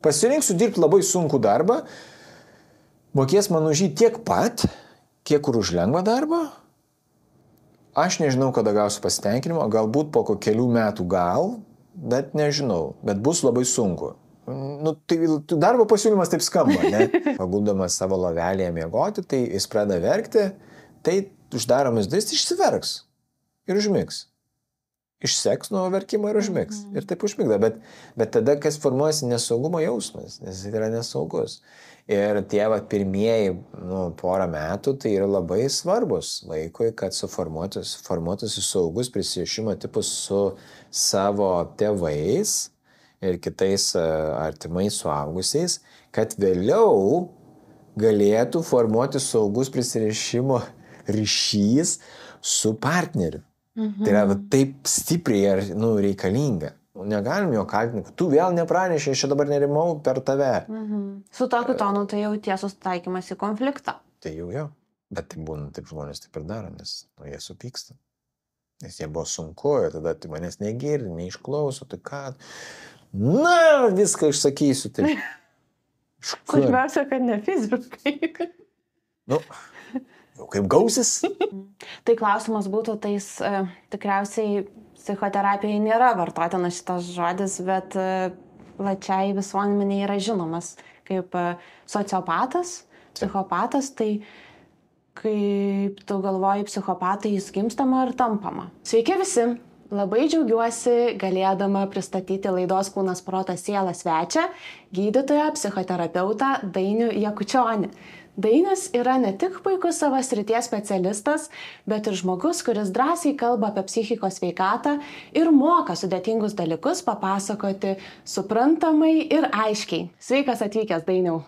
pasirinksiu dirbti labai sunkų darbą, mokės man už jį tiek pat, kiek kur už lengvą darbą, aš nežinau, kada gausiu pasitenkinimo, galbūt po kelių metų gal, bet nežinau, bet bus labai sunku. Nu, tai darbo pasiūlymas taip skamba, ne? Paguldamas savo lovelėje miegoti, tai jis pradeda verkti, tai uždaromas duris išsiverks ir užmigs. Išseks nuo verkimo ir užmigs. Ir taip užmigda, bet tada, kas formuojasi nesaugumo jausmas, nes jis yra nesaugus. Ir tie pirmieji porą metų tai yra labai svarbus vaikui, kad suformuotųsi saugus prisirišimo tipus su savo tėvais ir kitais artimais suaugusiais, kad vėliau galėtų formuoti saugus prisirišimo ryšys su partneriu. Tai yra taip stipriai reikalinga. Negalim jo kaltinti, kad tu vėl nepranešė, aš čia dabar nerimau per tave. Su tokiu tonu tai jau tiesus taikymas į konfliktą. Tai jau. Bet tai būna taip žmonės taip ir daro, nes jie supyksta. Nes jie buvo sunku, ir tada tai manęs negirdi, neišklauso, tai ką? Na, viską išsakysiu. Tai. Svarbiausia, kad ne fiziškai. Nu, jau kaip gausis. Tai klausimas būtų, tais tikriausiai psichoterapijai nėra vartotinas šitas žodis, bet plačiai visuomenei yra žinomas kaip sociopatas, psichopatas, tai kaip tu galvoji, psichopatais gimstama ar tampama? Sveiki visi! Labai džiaugiuosi galėdama pristatyti laidos Kūnas, protas, siela svečią, gydytoją, psichoterapeutą Dainių Jakučionį. Dainis yra ne tik puikus savo srities specialistas, bet ir žmogus, kuris drąsiai kalba apie psichikos sveikatą ir moka sudėtingus dalykus papasakoti suprantamai ir aiškiai. Sveikas atvykęs, Dainiau.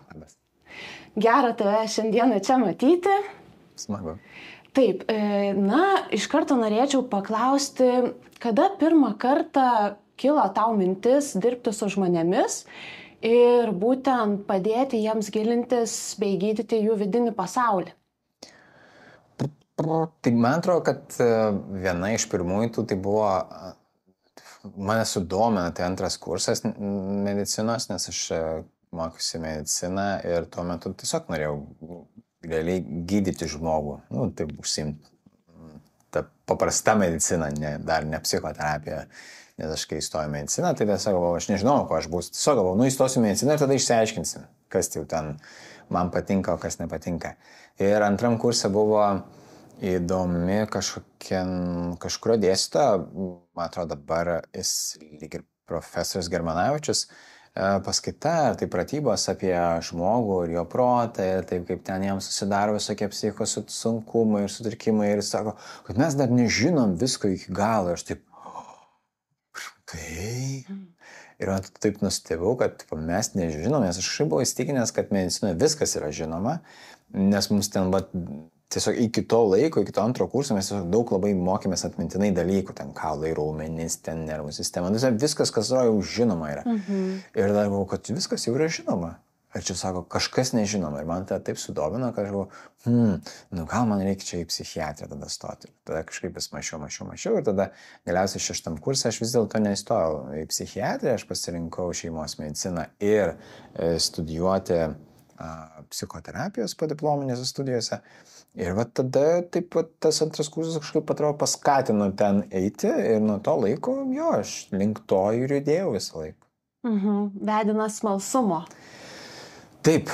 Gera tave šiandieną čia matyti. Smagu. Taip, iš karto norėčiau paklausti, kada pirmą kartą kilo tau mintis dirbti su žmonėmis ir būtent padėti jiems gilintis bei gydyti jų vidinį pasaulį? Tai man atrodo, kad viena iš pirmųjų tai buvo, mane sudomina, tai antras kursas medicinos, nes aš mokiausi mediciną ir tuo metu tiesiog norėjau realiai gydyti žmogų, taip užsiimti ta paprasta medicina, dar ne psichoterapija, nes aš kai įstojau mediciną, tai tiesiog galvojau, aš nežinau, ko aš būsiu, tiesiog galvojau, įstosiu mediciną ir tada išsiaiškinsim, kas jau ten man patinka, o kas nepatinka. Ir antram kurse buvo įdomi kažkurio dėstytojo, man atrodo dabar jis lyg ir profesorius Germanavičius, paskaita, ar tai pratybos apie žmogų ir jo protą, ir taip kaip ten jam susidaro visokie psichikos sunkumai ir sutrikimai, ir jis sako, kad mes dar nežinom visko iki galo. Ir aš taip, ir man taip nustebau, kad mes nežinom, nes aš kažkaip buvau įstikinęs, kad medicinoje viskas yra žinoma, nes mums ten tiesiog iki to laiko, iki to antro kurso mes daug labai mokėmės atmintinai dalykų, ten kaulai, raumenys, ten nervų sistema, viskas, kas yra jau žinoma yra. Ir dar galvoju, kad viskas jau yra žinoma. Ir čia sako, kažkas nežinoma. Ir man tai taip sudomino, kad aš galvoju, gal man reikia čia į psichiatriją tada stoti. Tada kažkaip vis mačiau. Ir tada galiausiai 6 kurse aš vis dėlto neįstojau į psichiatriją, aš pasirinkau šeimos mediciną ir studijuoti psichoterapijos podiplominėse studijose. Ir tada taip tas antras kursas kažkaip atrodo paskatino ten eiti ir nuo to laiko, aš link to ir judėjau visą laiką. Vedinas smalsumo. Taip.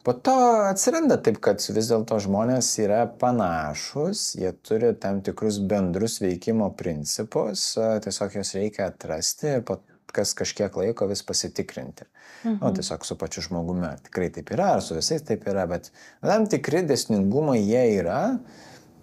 Po to atsiranda taip, kad vis dėlto žmonės yra panašus, jie turi tam tikrus bendrus veikimo principus, tiesiog juos reikia atrasti ir kas kažkiek laiko vis pasitikrinti. Tiesiog su pačiu žmogumi. Tikrai taip yra, ar su visais taip yra, bet tam tikri dėsningumai jie yra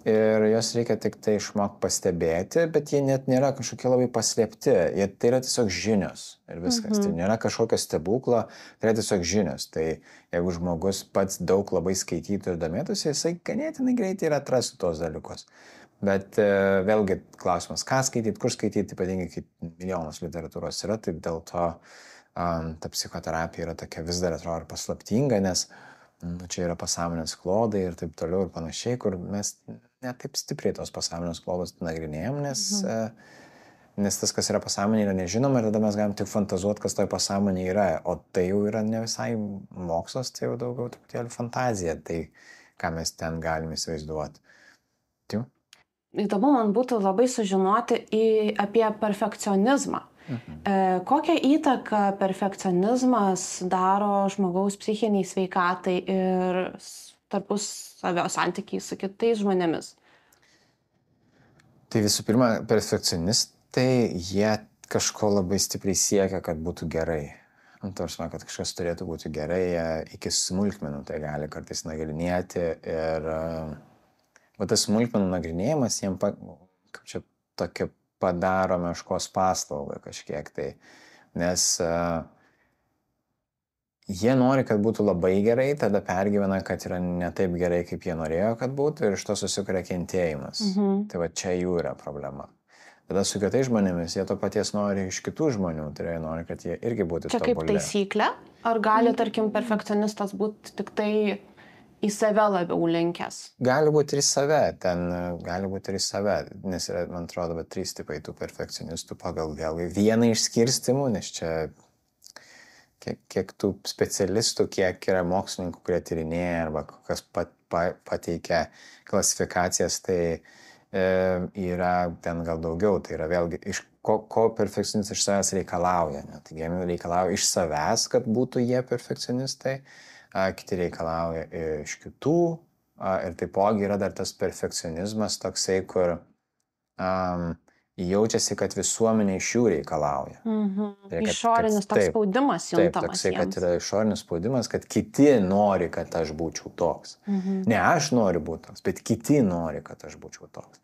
ir jos reikia tik tai išmokti pastebėti, bet jie net nėra kažkokie labai paslėpti. Tai yra tiesiog žinios ir viskas. Tai nėra kažkokio stebuklo, tai yra tiesiog žinios. Tai jeigu žmogus pats daug labai skaitytų ir domėtųsi, jisai ganėtinai greitai ir atrastų tos dalykus. Bet vėlgi klausimas, ką skaityti, kur skaityti, ypatingai kaip milijonas literatūros yra, taip dėl to ta psichoterapija yra tokia vis dar atrodo paslaptinga, nes čia yra pasąmonės klodai ir taip toliau ir panašiai, kur mes net taip stipriai tos pasąmonės klodus nagrinėjom, nes nes tas, kas yra pasąmonė, yra nežinoma ir tada mes galim tik fantazuoti, kas toj pasąmonė yra, o tai jau yra ne visai mokslas, tai jau daugiau truputėlį fantazija, tai ką mes ten galime įsivaizduoti. Tu? Įdomu man būtų labai sužinoti apie perfekcionizmą. Kokią įtaką perfekcionizmas daro žmogaus psichiniai sveikatai ir tarpusavio santykiai su kitais žmonėmis? Tai visų pirma, perfekcionistai, jie kažko labai stipriai siekia, kad būtų gerai. Tarsi, kad kažkas turėtų būti gerai, jie iki smulkmenų tai gali kartais nagrinėti ir tas smulkmenų nagrinėjimas jiems kaip čia tokia padaro meškos paslaugą kažkiek tai, nes jie nori, kad būtų labai gerai, tada pergyvena, kad yra ne taip gerai, kaip jie norėjo, kad būtų ir iš to susikuria kentėjimas. Tai va čia jų yra problema. Tada su kitais žmonėmis jie to paties nori iš kitų žmonių, tai jie nori, kad jie irgi būtų tobuli. Čia kaip taisyklė? Ar gali, tarkim, perfekcionistas būti tik tai į save labiau linkęs? Gali būti ir į save, gali būti ir į save, nes yra, man atrodo, 3 tipai tų perfekcionistų pagal vėlgi vieną išskirstimų, nes čia kiek tų specialistų, kiek yra mokslininkų, kurie tyrinėja arba kas pateikia klasifikacijas, tai yra ten gal daugiau, tai yra vėlgi iš ko perfekcionistas iš savęs reikalauja. Tai jie reikalauja iš savęs, kad būtų jie perfekcionistai, kiti reikalauja iš kitų ir taipogi yra dar tas perfekcionizmas toksai, kur jaučiasi, kad visuomenė iš jų reikalauja. Išorinis toks spaudimas juntamas. Taip, toksai, kad yra išorinis spaudimas, kad kiti nori, kad aš būčiau toks. Ne aš noriu būti toks, bet kiti nori, kad aš būčiau toks.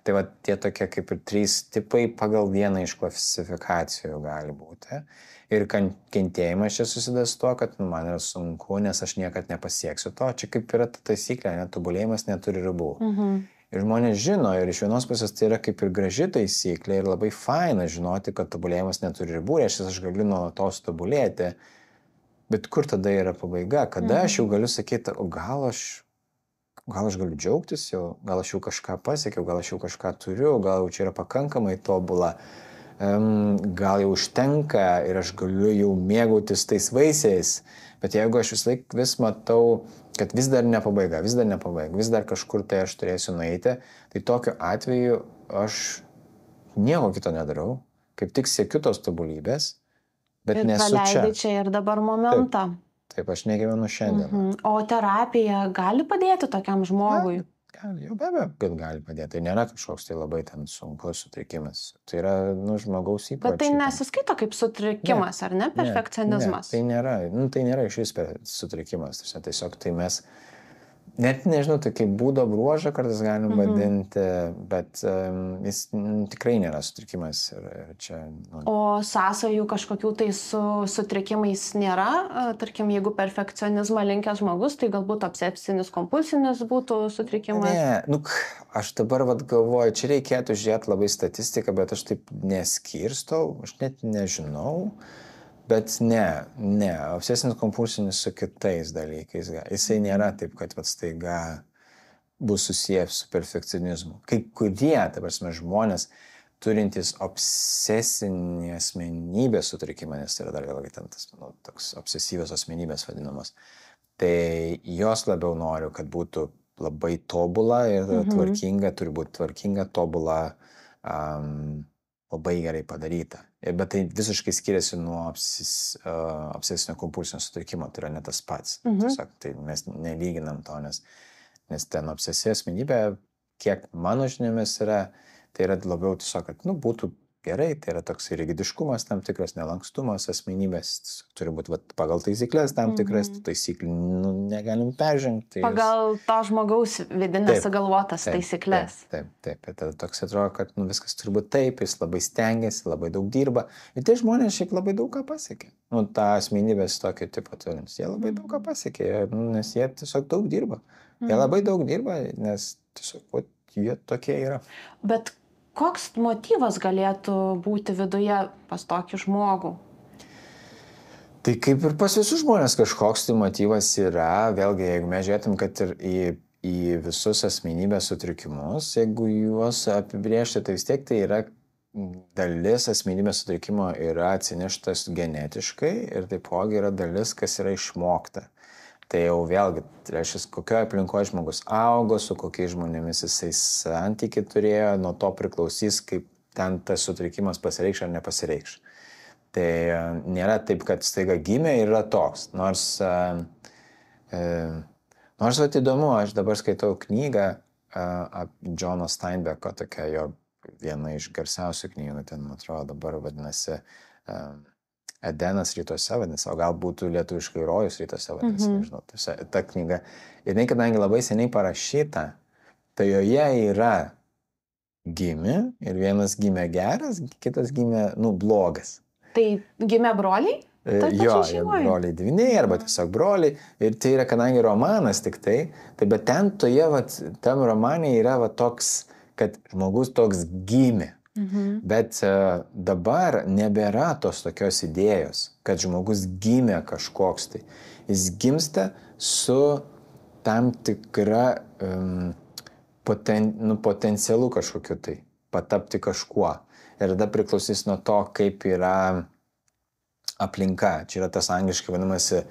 Tai va tie tokie kaip ir 3 tipai pagal vieną iš klasifikacijų gali būti. Ir kentėjimas čia susideda su to, kad man yra sunku, nes aš niekad nepasieksiu to. Čia kaip yra ta taisyklė, netobulėjimas neturi ribų. Ir žmonės žino, ir iš vienos pusės tai yra kaip ir graži taisyklė ir labai faina žinoti, kad tobulėjimas neturi ribų, reiškia, aš galiu nuolatos tobulėti, bet kur tada yra pabaiga, kada aš jau galiu sakyti, o gal aš galiu džiaugtis jau, gal aš jau kažką pasiekiau, gal aš jau kažką turiu, gal jau čia yra pakankamai tobula, gal jau užtenka ir aš galiu jau mėgautis tais vaisiais, bet jeigu aš vis matau, kad vis dar nepabaiga, vis dar kažkur tai aš turėsiu nueiti, tai tokiu atveju aš nieko kito nedarau, kaip tik siekiu tos tobulybės, bet nesu čia. Ir praleidai čia ir dabar momentą. Taip, aš negyvenu šiandien. O terapija gali padėti tokiam žmogui? Jau be abejo, kad gali padėti. Tai nėra kažkoks tai labai ten sunkus sutrikimas. Tai yra, žmogaus įpročiai. Bet tai nesiskaito kaip sutrikimas, ar ne? Perfekcionizmas. Ne, tai nėra iš vis sutrikimas. Tiesiog tai mes, net nežinau, tai kaip būdo bruožą kartais galim vadinti, bet jis tikrai nėra sutrikimas. Ir čia, O sąsajų kažkokių tai su sutrikimais nėra? Tarkim, jeigu perfekcionizmą linkęs žmogus, tai galbūt obsesinis kompulsinis būtų sutrikimas? Ne, aš dabar galvoju, čia reikėtų žiūrėti labai statistiką, bet aš taip neskirstau, aš net nežinau. Bet ne, obsesinis kompulsinis su kitais dalykais. Jisai nėra taip, kad staiga bus susijęs su perfekcionizmu. Kai kurie, žmonės, turintys obsesinį asmenybės sutrikimą, nes tai yra dar vėlgi ten tas, toks obsesyvios asmenybės vadinamas, tai jos labiau noriu, kad būtų labai tobula ir tvarkinga, turi būti tvarkinga, tobula, labai gerai padaryta. Bet tai visiškai skiriasi nuo obsesinio kompulsinio sutrikimo, tai yra ne tas pats. Tiesiog, tai mes nelyginam to, nes ten obsesija asmenybė, kiek mano žiniomis yra, tai yra labiau tiesiog, kad būtų gerai, tai yra toks rigidiškumas tam tikras, nelankstumas asmenybės, turi būti pagal taisyklės tam tikras, taisyklių negalim peržengti. Pagal to žmogaus vidinės sugalvotas taisyklės. Taip. Tada toks atrodo, kad viskas turi būti taip, jis labai stengiasi, labai daug dirba. Ir tie žmonės šiaip labai daug ką pasiekė. Ta asmenybės tokio tipo turintys, jie labai daug ką pasiekė, nes jie tiesiog daug dirba. Jie labai daug dirba, nes tiesiog jie tokie yra. Bet koks motyvas galėtų būti viduje pas tokį žmogų? Tai kaip ir pas visus žmonės kažkoks tai motyvas yra. Vėlgi, jeigu mes žiūrėtum, kad ir į visus asmenybės sutrikimus, jeigu juos apibrėžti, tai vis tiek tai yra dalis asmenybės sutrikimo yra atsineštas genetiškai ir taipogi yra dalis, kas yra išmokta. Tai jau vėlgi, tai reiškia, kokioje aplinkoje žmogus augo, su kokiais žmonėmis jisai santykį turėjo, nuo to priklausys, kaip ten tas sutrikimas pasireikš ar nepasireikš. Tai nėra taip, kad staiga gimė ir yra toks. Nors vat įdomu, aš dabar skaitau knygą Džono Steinbecko, tokia jo viena iš garsiausių knygų, ten, man atrodo, dabar vadinasi Edenas rytuose vadinasi, o gal būtų lietuviškai Rojus rytuose vadinasi, nežinau, ta knyga. Ir jinai, kadangi labai seniai parašyta, tai joje yra gimė ir vienas gimė geras, kitas gimė, blogas. Tai gimė broliai? Jo, broliai dvyniai arba tiesiog broliai. Ir tai yra, kadangi romanas tik tai bet ten tam romane yra toks, kad žmogus toks gimė. Bet dabar nebėra tos tokios idėjos, kad žmogus gimė kažkoks tai. Jis gimsta su tam tikra potencialu kažkokiu tai, patapti kažkuo. Ir tada priklausys nuo to, kaip yra aplinka. Čia yra tas angliškai vadinamasi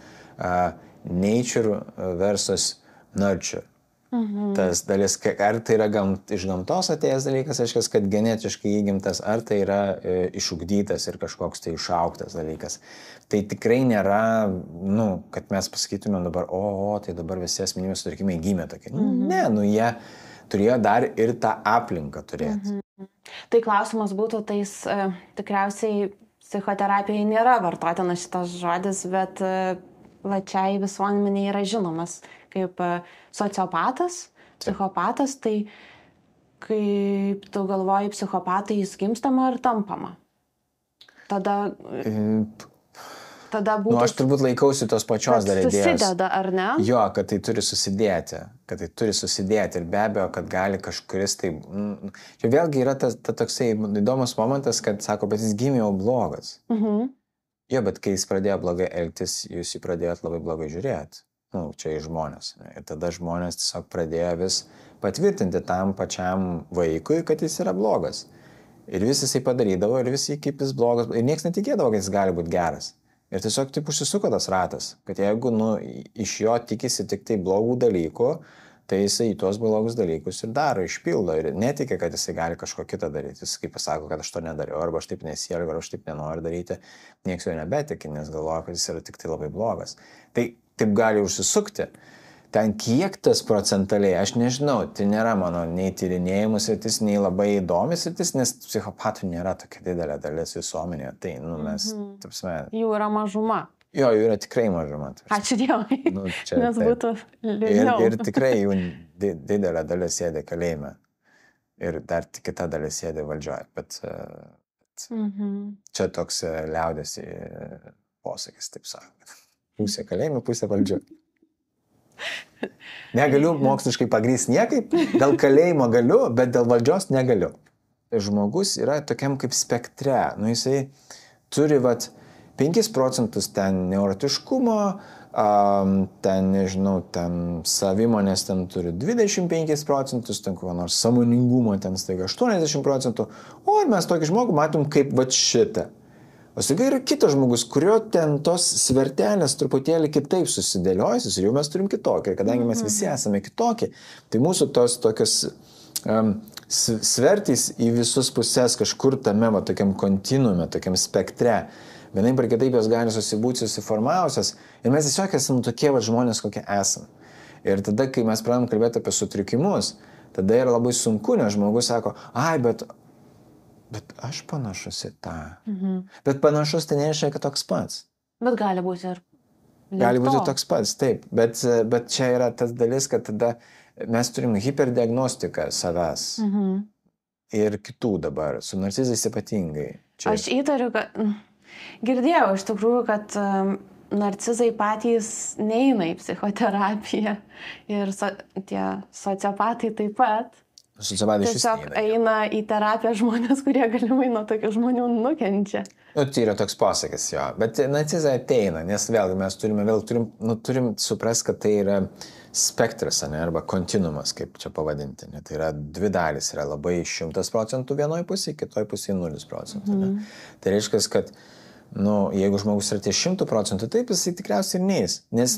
nature versus nurture. Tas dalis, ar tai yra iš gamtos atėjęs dalykas, reiškia, kad genetiškai įgimtas, ar tai yra išugdytas ir kažkoks tai išaugtas dalykas. Tai tikrai nėra, kad mes pasakytumėm dabar, tai dabar visi asmenybės sutrikimai gimė tokie. Ne, jie turėjo dar ir tą aplinką turėti. Tai klausimas būtų, tais tikriausiai psichoterapijai nėra vartotinas šitas žodis, bet plačiai visuomenei yra žinomas kaip sociopatas, psichopatas, tai kaip tu galvoji, psichopatai gimstama ar tampama? Tada būtų... Aš turbūt laikausi tos pačios dar idėjos. Susideda, ar ne? Jo, kad tai turi susidėti. Ir be abejo, kad gali kažkuris tai... Čia vėlgi yra toksai įdomus momentas, kad sako, bet jis gimė jau blogas. Jo, bet kai jis pradėjo blogai elgtis, jūs jį pradėjot labai blogai žiūrėti. Čia į žmonės. Ir tada žmonės tiesiog pradėjo vis patvirtinti tam pačiam vaikui, kad jis yra blogas. Ir vis jisai padarydavo, ir vis kaip jis blogas. Ir niekas netikėdavo, kad jis gali būti geras. Ir tiesiog taip užsisuko tas ratas. Kad jeigu iš jo tikisi tik tai blogų dalykų, tai jisai į tuos blogus dalykus ir daro, išpildo. Ir netikė, kad jisai gali kažko kitą daryti. Jis kaip pasako, kad aš to nedariau, arba aš taip nesielgiu, arba aš taip nenoriu daryti. Niekas jo nebetikė, nes galvoja, kad jis yra tik tai labai blogas. Tai taip gali užsisukti. Ten kiek tas procentaliai, aš nežinau, tai nėra mano nei tyrinėjimų sritis, nei labai įdomi sritis, nes psichopatų nėra tokia didelė dalis visuomenėje. Tai, mes, tapsime... Jų yra mažuma. Jo, jų yra tikrai mažuma. Ačiū Dievui, nes būtų liūdniau. Ir tikrai jų didelė dalis sėdė kalėjime. Ir dar kita dalis sėdė valdžioje. Bet čia toks liaudės posakis, taip sakant. Pusė kalėjime, pusė valdžioje. Negaliu moksliškai pagrįsti niekaip, dėl kalėjimo galiu, bet dėl valdžios negaliu. Žmogus yra tokiam kaip spektre, jisai turi 5% ten neurotiškumo, ten, nežinau, ten savimonės ten turi 25%, ten kokią nors sąmoningumo ten staiga 80%, o ir mes tokį žmogų matom kaip šitą. O staiga yra kitas žmogus, kurio ten tos svertelės truputėlį kitaip susidėliojusios ir jau mes turim kitokį. Ir kadangi mes visi esame kitokie, tai mūsų tos tokios svertys į visus pusės kažkur tame tokiam kontinuume, tokiam spektre. Vienaip ar kitaip jos gali susibūti susiformavusios ir mes tiesiog esame tokie žmonės, kokie esame. Ir tada, kai mes pradedam kalbėti apie sutrikimus, tada yra labai sunku, nes žmogus sako, bet aš panašus į tą. Bet panašus tai nereiškia, kad toks pats. Bet gali būti ir gali būti toks pats, taip. Bet čia yra tas dalis, kad tada mes turim hiperdiagnostiką savęs. Ir kitų dabar, su narcizais ypatingai. Čia... Aš įtariu, kad girdėjau iš tikrųjų, kad narcizai patys neina į psichoterapiją ir tie sociopatai taip pat. Sociopatai iš vis Tiesiog neina. eina į terapiją žmonės, kurie galimai nuo tokių žmonių nukenčia. Nu, tai yra toks posakis, jo. Bet narcizai ateina, nes vėlgi mes turim suprasti, kad tai yra spektras, ne, arba kontinuumas, kaip čia pavadinti. Ne. Tai yra dvi dalis, yra labai 100% vienoje pusėje, kitoje pusėje 0%. Ne. Tai reiškia, kad jeigu žmogus yra ties 100%, taip jisai tikriausiai ir neis. Nes,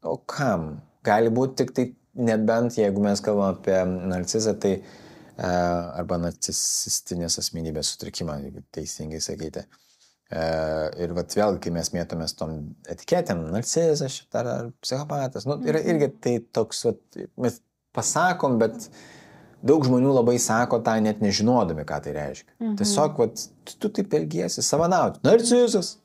o kam? Gali būti tik tai, nebent jeigu mes kalbam apie narcizą, tai arba narcisistinės asmenybės sutrikimą, jeigu teisingai sakyti. Ir vėlgi, kai mes mėtomės tom etiketėm, narcizas ar psichopatas, yra irgi tai toks, mes pasakom, bet daug žmonių labai sako tą net nežinodami, ką tai reiškia. Tiesiog, tu taip elgiesi, savanauti, narcizas.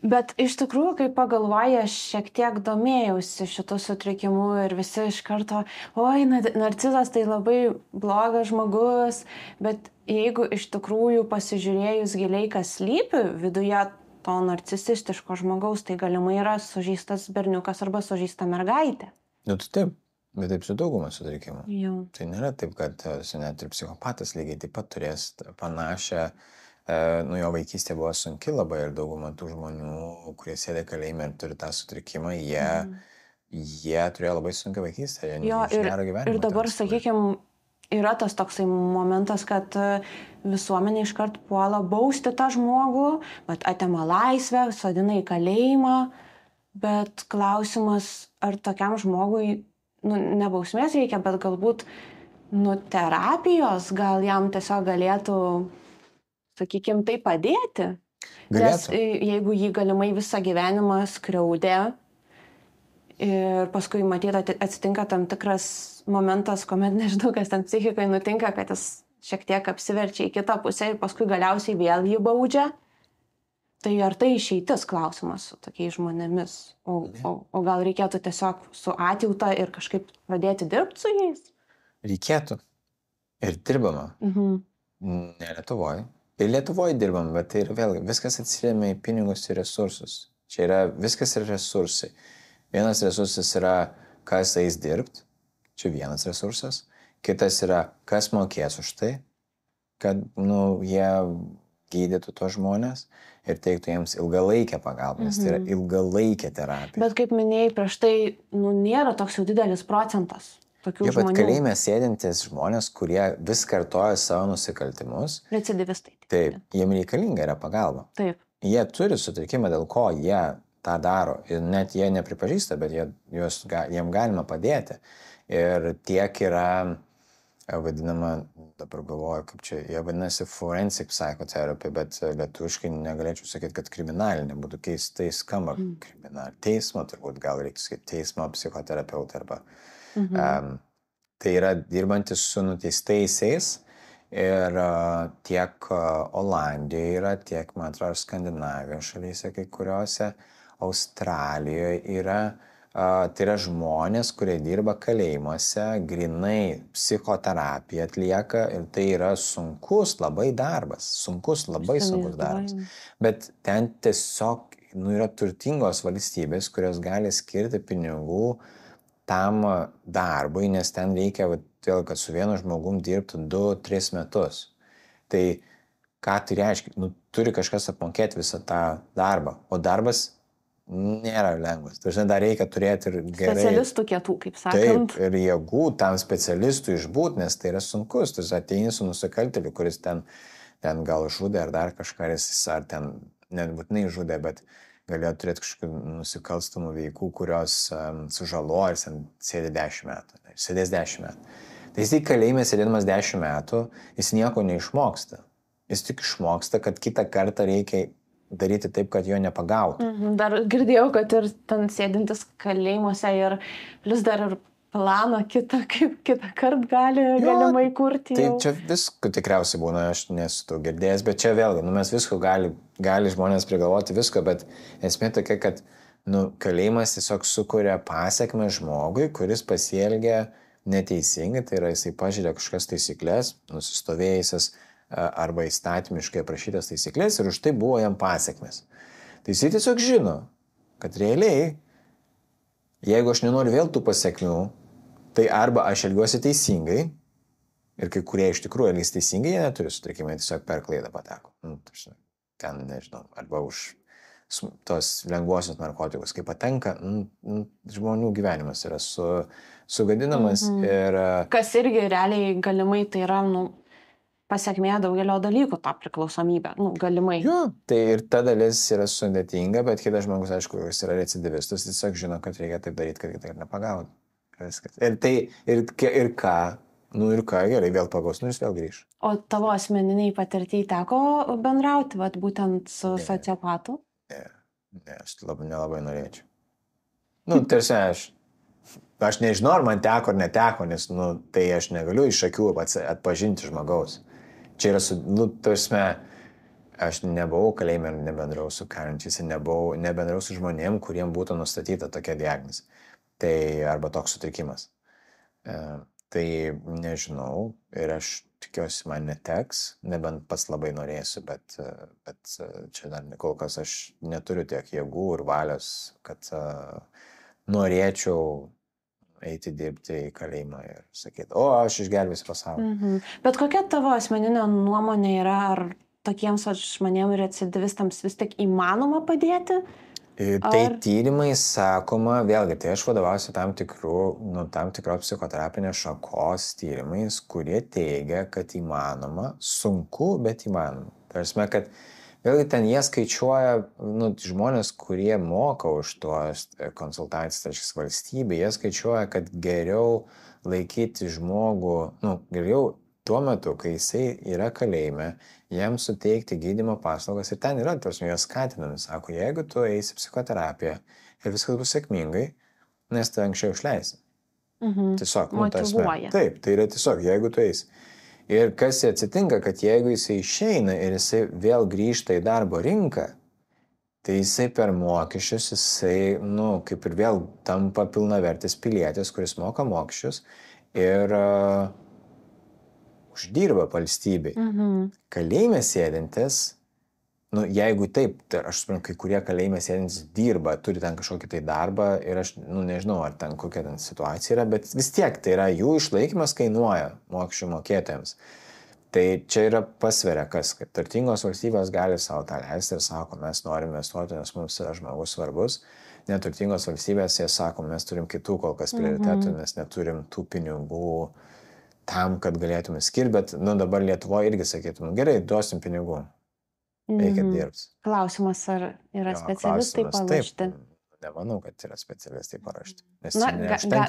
Bet iš tikrųjų, kai pagalvoju, aš šiek tiek domėjausi šitų sutrikimų ir visi iš karto, oi, narcizas tai labai blogas žmogus, bet jeigu iš tikrųjų pasižiūrėjus giliai, kas slypi viduje to narcisistiško žmogaus, tai galimai yra sužeistas berniukas arba sužeista mergaitė. Taip, bet taip su dauguma sutrikimų. Jau. Tai nėra taip, kad net ir psichopatas lygiai taip pat turės panašią. Jo vaikystė buvo sunki labai ir dauguma tų žmonių, kurie sėdė kalėjime ir turi tą sutrikimą, jie turėjo labai sunkią vaikystę. Ir dabar, sakykime, yra tas toksai momentas, kad visuomenė iškart puola bausti tą žmogų, bet atima laisvę, sodina į kalėjimą, bet klausimas, ar tokiam žmogui, ne bausmės reikia, bet galbūt terapijos, gal jam tiesiog galėtų, sakykime, tai padėti. Nes jeigu jį galimai visą gyvenimą skriaudė ir paskui matyti atsitinka tam tikras momentas, kuomet nežinau, kas ten psichikai nutinka, kad jis šiek tiek apsiverčia į kitą pusę ir paskui galiausiai vėl jį baudžia, tai ar tai išeitis klausimas su tokiais žmonėmis? O gal reikėtų tiesiog su atjauta ir kažkaip pradėti dirbti su jais? Reikėtų. Ir dirbama. Ne Lietuvoje. Ir Lietuvoje dirbam, bet tai yra vėlgi, viskas atsiremia į pinigus ir resursus. Čia yra, viskas yra resursai. Vienas resursas yra, kas eis dirbti, čia vienas resursas. Kitas yra, kas mokės už tai, kad, jie gydytų tos žmonės ir teiktų jiems ilgalaikę pagalbą, nes tai yra ilgalaikė terapija. Bet kaip minėjai prieš tai, nėra toks jau didelis procentas. Bet kalėjime sėdintis žmonės, kurie vis kartoja savo nusikaltimus. Recidivistai. Taip, jiem reikalinga yra pagalba. Taip. Jie turi sutrikimą, dėl ko jie tą daro. Ir net jie nepripažįsta, bet jiem galima padėti. Ir tiek yra, vadinama, dabar galvoju, kaip čia, jie vadinasi forensic psychotherapy, bet lietuviškai negalėčiau sakyti, kad kriminalinė būtų keistai skamba. Teismo, turbūt gal reikia sakyti, teismo psichoterapeutai arba. Tai yra dirbantis su nuteistaisiais ir tiek Olandijoje yra, tiek, man atrodo, Skandinavijos šalyse, kai kuriuose, Australijoje yra. Tai yra žmonės, kurie dirba kalėjimuose, grinai psichoterapiją atlieka ir tai yra sunkus labai darbas. Labai sunkus darbas. Bet ten tiesiog yra turtingos valstybės, kurios gali skirti pinigų tam darbui, nes ten reikia, vėl, kad su vienu žmogum dirbtų 2-3 metus. Tai ką tai reiškia? Turi kažkas apmokėti visą tą darbą, o darbas nėra lengvas. Dažnai dar reikia turėti ir gerai. Specialistų kietų, kaip sakant. Taip, ir jėgų tam specialistui išbūt, nes tai yra sunkus. Tu ateini su nusikaltėliu, kuris ten gal žudė ar dar kažką, ar ten nebūtinai žudė, bet galėjo turėti kažkokių nusikalstamų veikų, kurios sužaloja ir sėdė 10 metų. Sėdės 10 metų. Tai jis kalėjime sėdėdamas 10 metų, jis nieko neišmoksta. Jis tik išmoksta, kad kitą kartą reikia daryti taip, kad jo nepagautų. Dar girdėjau, kad ir ten sėdintis kalėjimuose ir plus dar ir planą kitą kartą galimai kurti. Tai čia visko tikriausiai būna, aš nesu to girdėjęs, bet čia vėlgi, mes visko gali žmonės prigalvoti visko, bet esmė tokia, kad kalėjimas tiesiog sukuria pasiekmę žmogui, kuris pasielgia neteisingai, tai yra jisai pažeidė kažkokias taisyklės, nusistovėjusias arba įstatymiškai aprašytas taisyklės ir už tai buvo jam pasiekmės. Tai jisai tiesiog žino, kad realiai, jeigu aš nenoriu vėl tų pasiekmių, tai arba aš elgiuosi teisingai Ir kai kurie iš tikrųjų elgis teisingai, jie neturi sutrikimą, tiesiog per klaidą pateko. Ten, nežinau, arba už tos lengvuosius narkotikus. Kai patenka, žmonių gyvenimas yra sugadinamas ir... Kas irgi realiai galimai tai yra, pasiekmė daugelio dalykų tą priklausomybę, galimai. Jo, tai ir ta dalis yra sudėtinga, bet kitas žmogus, aišku, jis yra recidivistas, tiesiog žino, kad reikia taip daryti, kad kitaip nepagautų. Ir tai, ir ką, ir ką, gerai, vėl pagaus, jis vėl grįš. O tavo asmeniniai patirčiai teko bendrauti, būtent su sociopatu? Ne, aš nelabai norėčiau. Tarsi aš nežinau, ar man teko ar neteko, nes, tai aš negaliu iš akių atpažinti žmogaus. Čia yra, tarsi, aš nebuvau kalėjime ir nebendrau su kalinčiais, nebendrau su žmonėm, kuriem būtų nustatyta tokia diagnozė. Tai arba toks sutrikimas. Tai nežinau ir aš tikiuosi man neteks, nebent pats labai norėsiu, bet čia dar kol kas aš neturiu tiek jėgų ir valios, kad norėčiau eiti dirbti į kalėjimą ir sakyti, aš išgelbėsiu pasaulį. Bet kokia tavo asmeninė nuomonė yra, ar tokiems žmonėms recidivistams vis tik įmanoma padėti? Tai tyrimai sakoma, vėlgi, tai aš vadovausiu tam tikros psichoterapinės šakos tyrimais, kurie teigia, kad įmanoma, sunku, bet įmanoma. Tarsi, kad vėlgi ten jie skaičiuoja, žmonės, kurie moka už tuos konsultacijas, tarsi valstybė, jie skaičiuoja, kad geriau laikyti žmogų, geriau tuo metu, kai jisai yra kalėjime, jam suteikti gydymo paslaugas ir ten yra, tarsi, juos skatinami, sako, jeigu tu eisi psichoterapiją ir viskas bus sėkmingai, nes tu anksčiau išleisi. Tiesiog, motyvuoja. Taip, tai yra tiesiog, jeigu tu eisi. Ir kas atsitinka, kad jeigu jisai išeina ir jisai vėl grįžta į darbo rinką, tai jisai per mokesčius, jisai, kaip ir vėl tampa pilnavertis pilietis, kuris moka mokesčius ir uždirba valstybei. Kalėjime sėdintis, jeigu taip, tai aš suprantu, kai kurie kalėjime sėdintis dirba, turi ten kažkokį tai darbą ir aš, nežinau, ar ten kokia ten situacija yra, bet vis tiek tai yra jų išlaikymas kainuoja mokesčių mokėtojams. Tai čia yra pasveria kas, kad turtingos valstybės gali savo tą leisti ir sako, mes norime investuoti, nes mums yra žmogus svarbus. Neturtingos valstybės, jie sako, mes turim kitų kol kas prioritetų, mes neturim tų pinigų tam, kad galėtume skirti, bet dabar Lietuvoje irgi sakytum, gerai, duosim pinigų, reikia dirbti. Klausimas, ar yra specialistai paruošti? Nemanau, kad yra specialistai paruošti.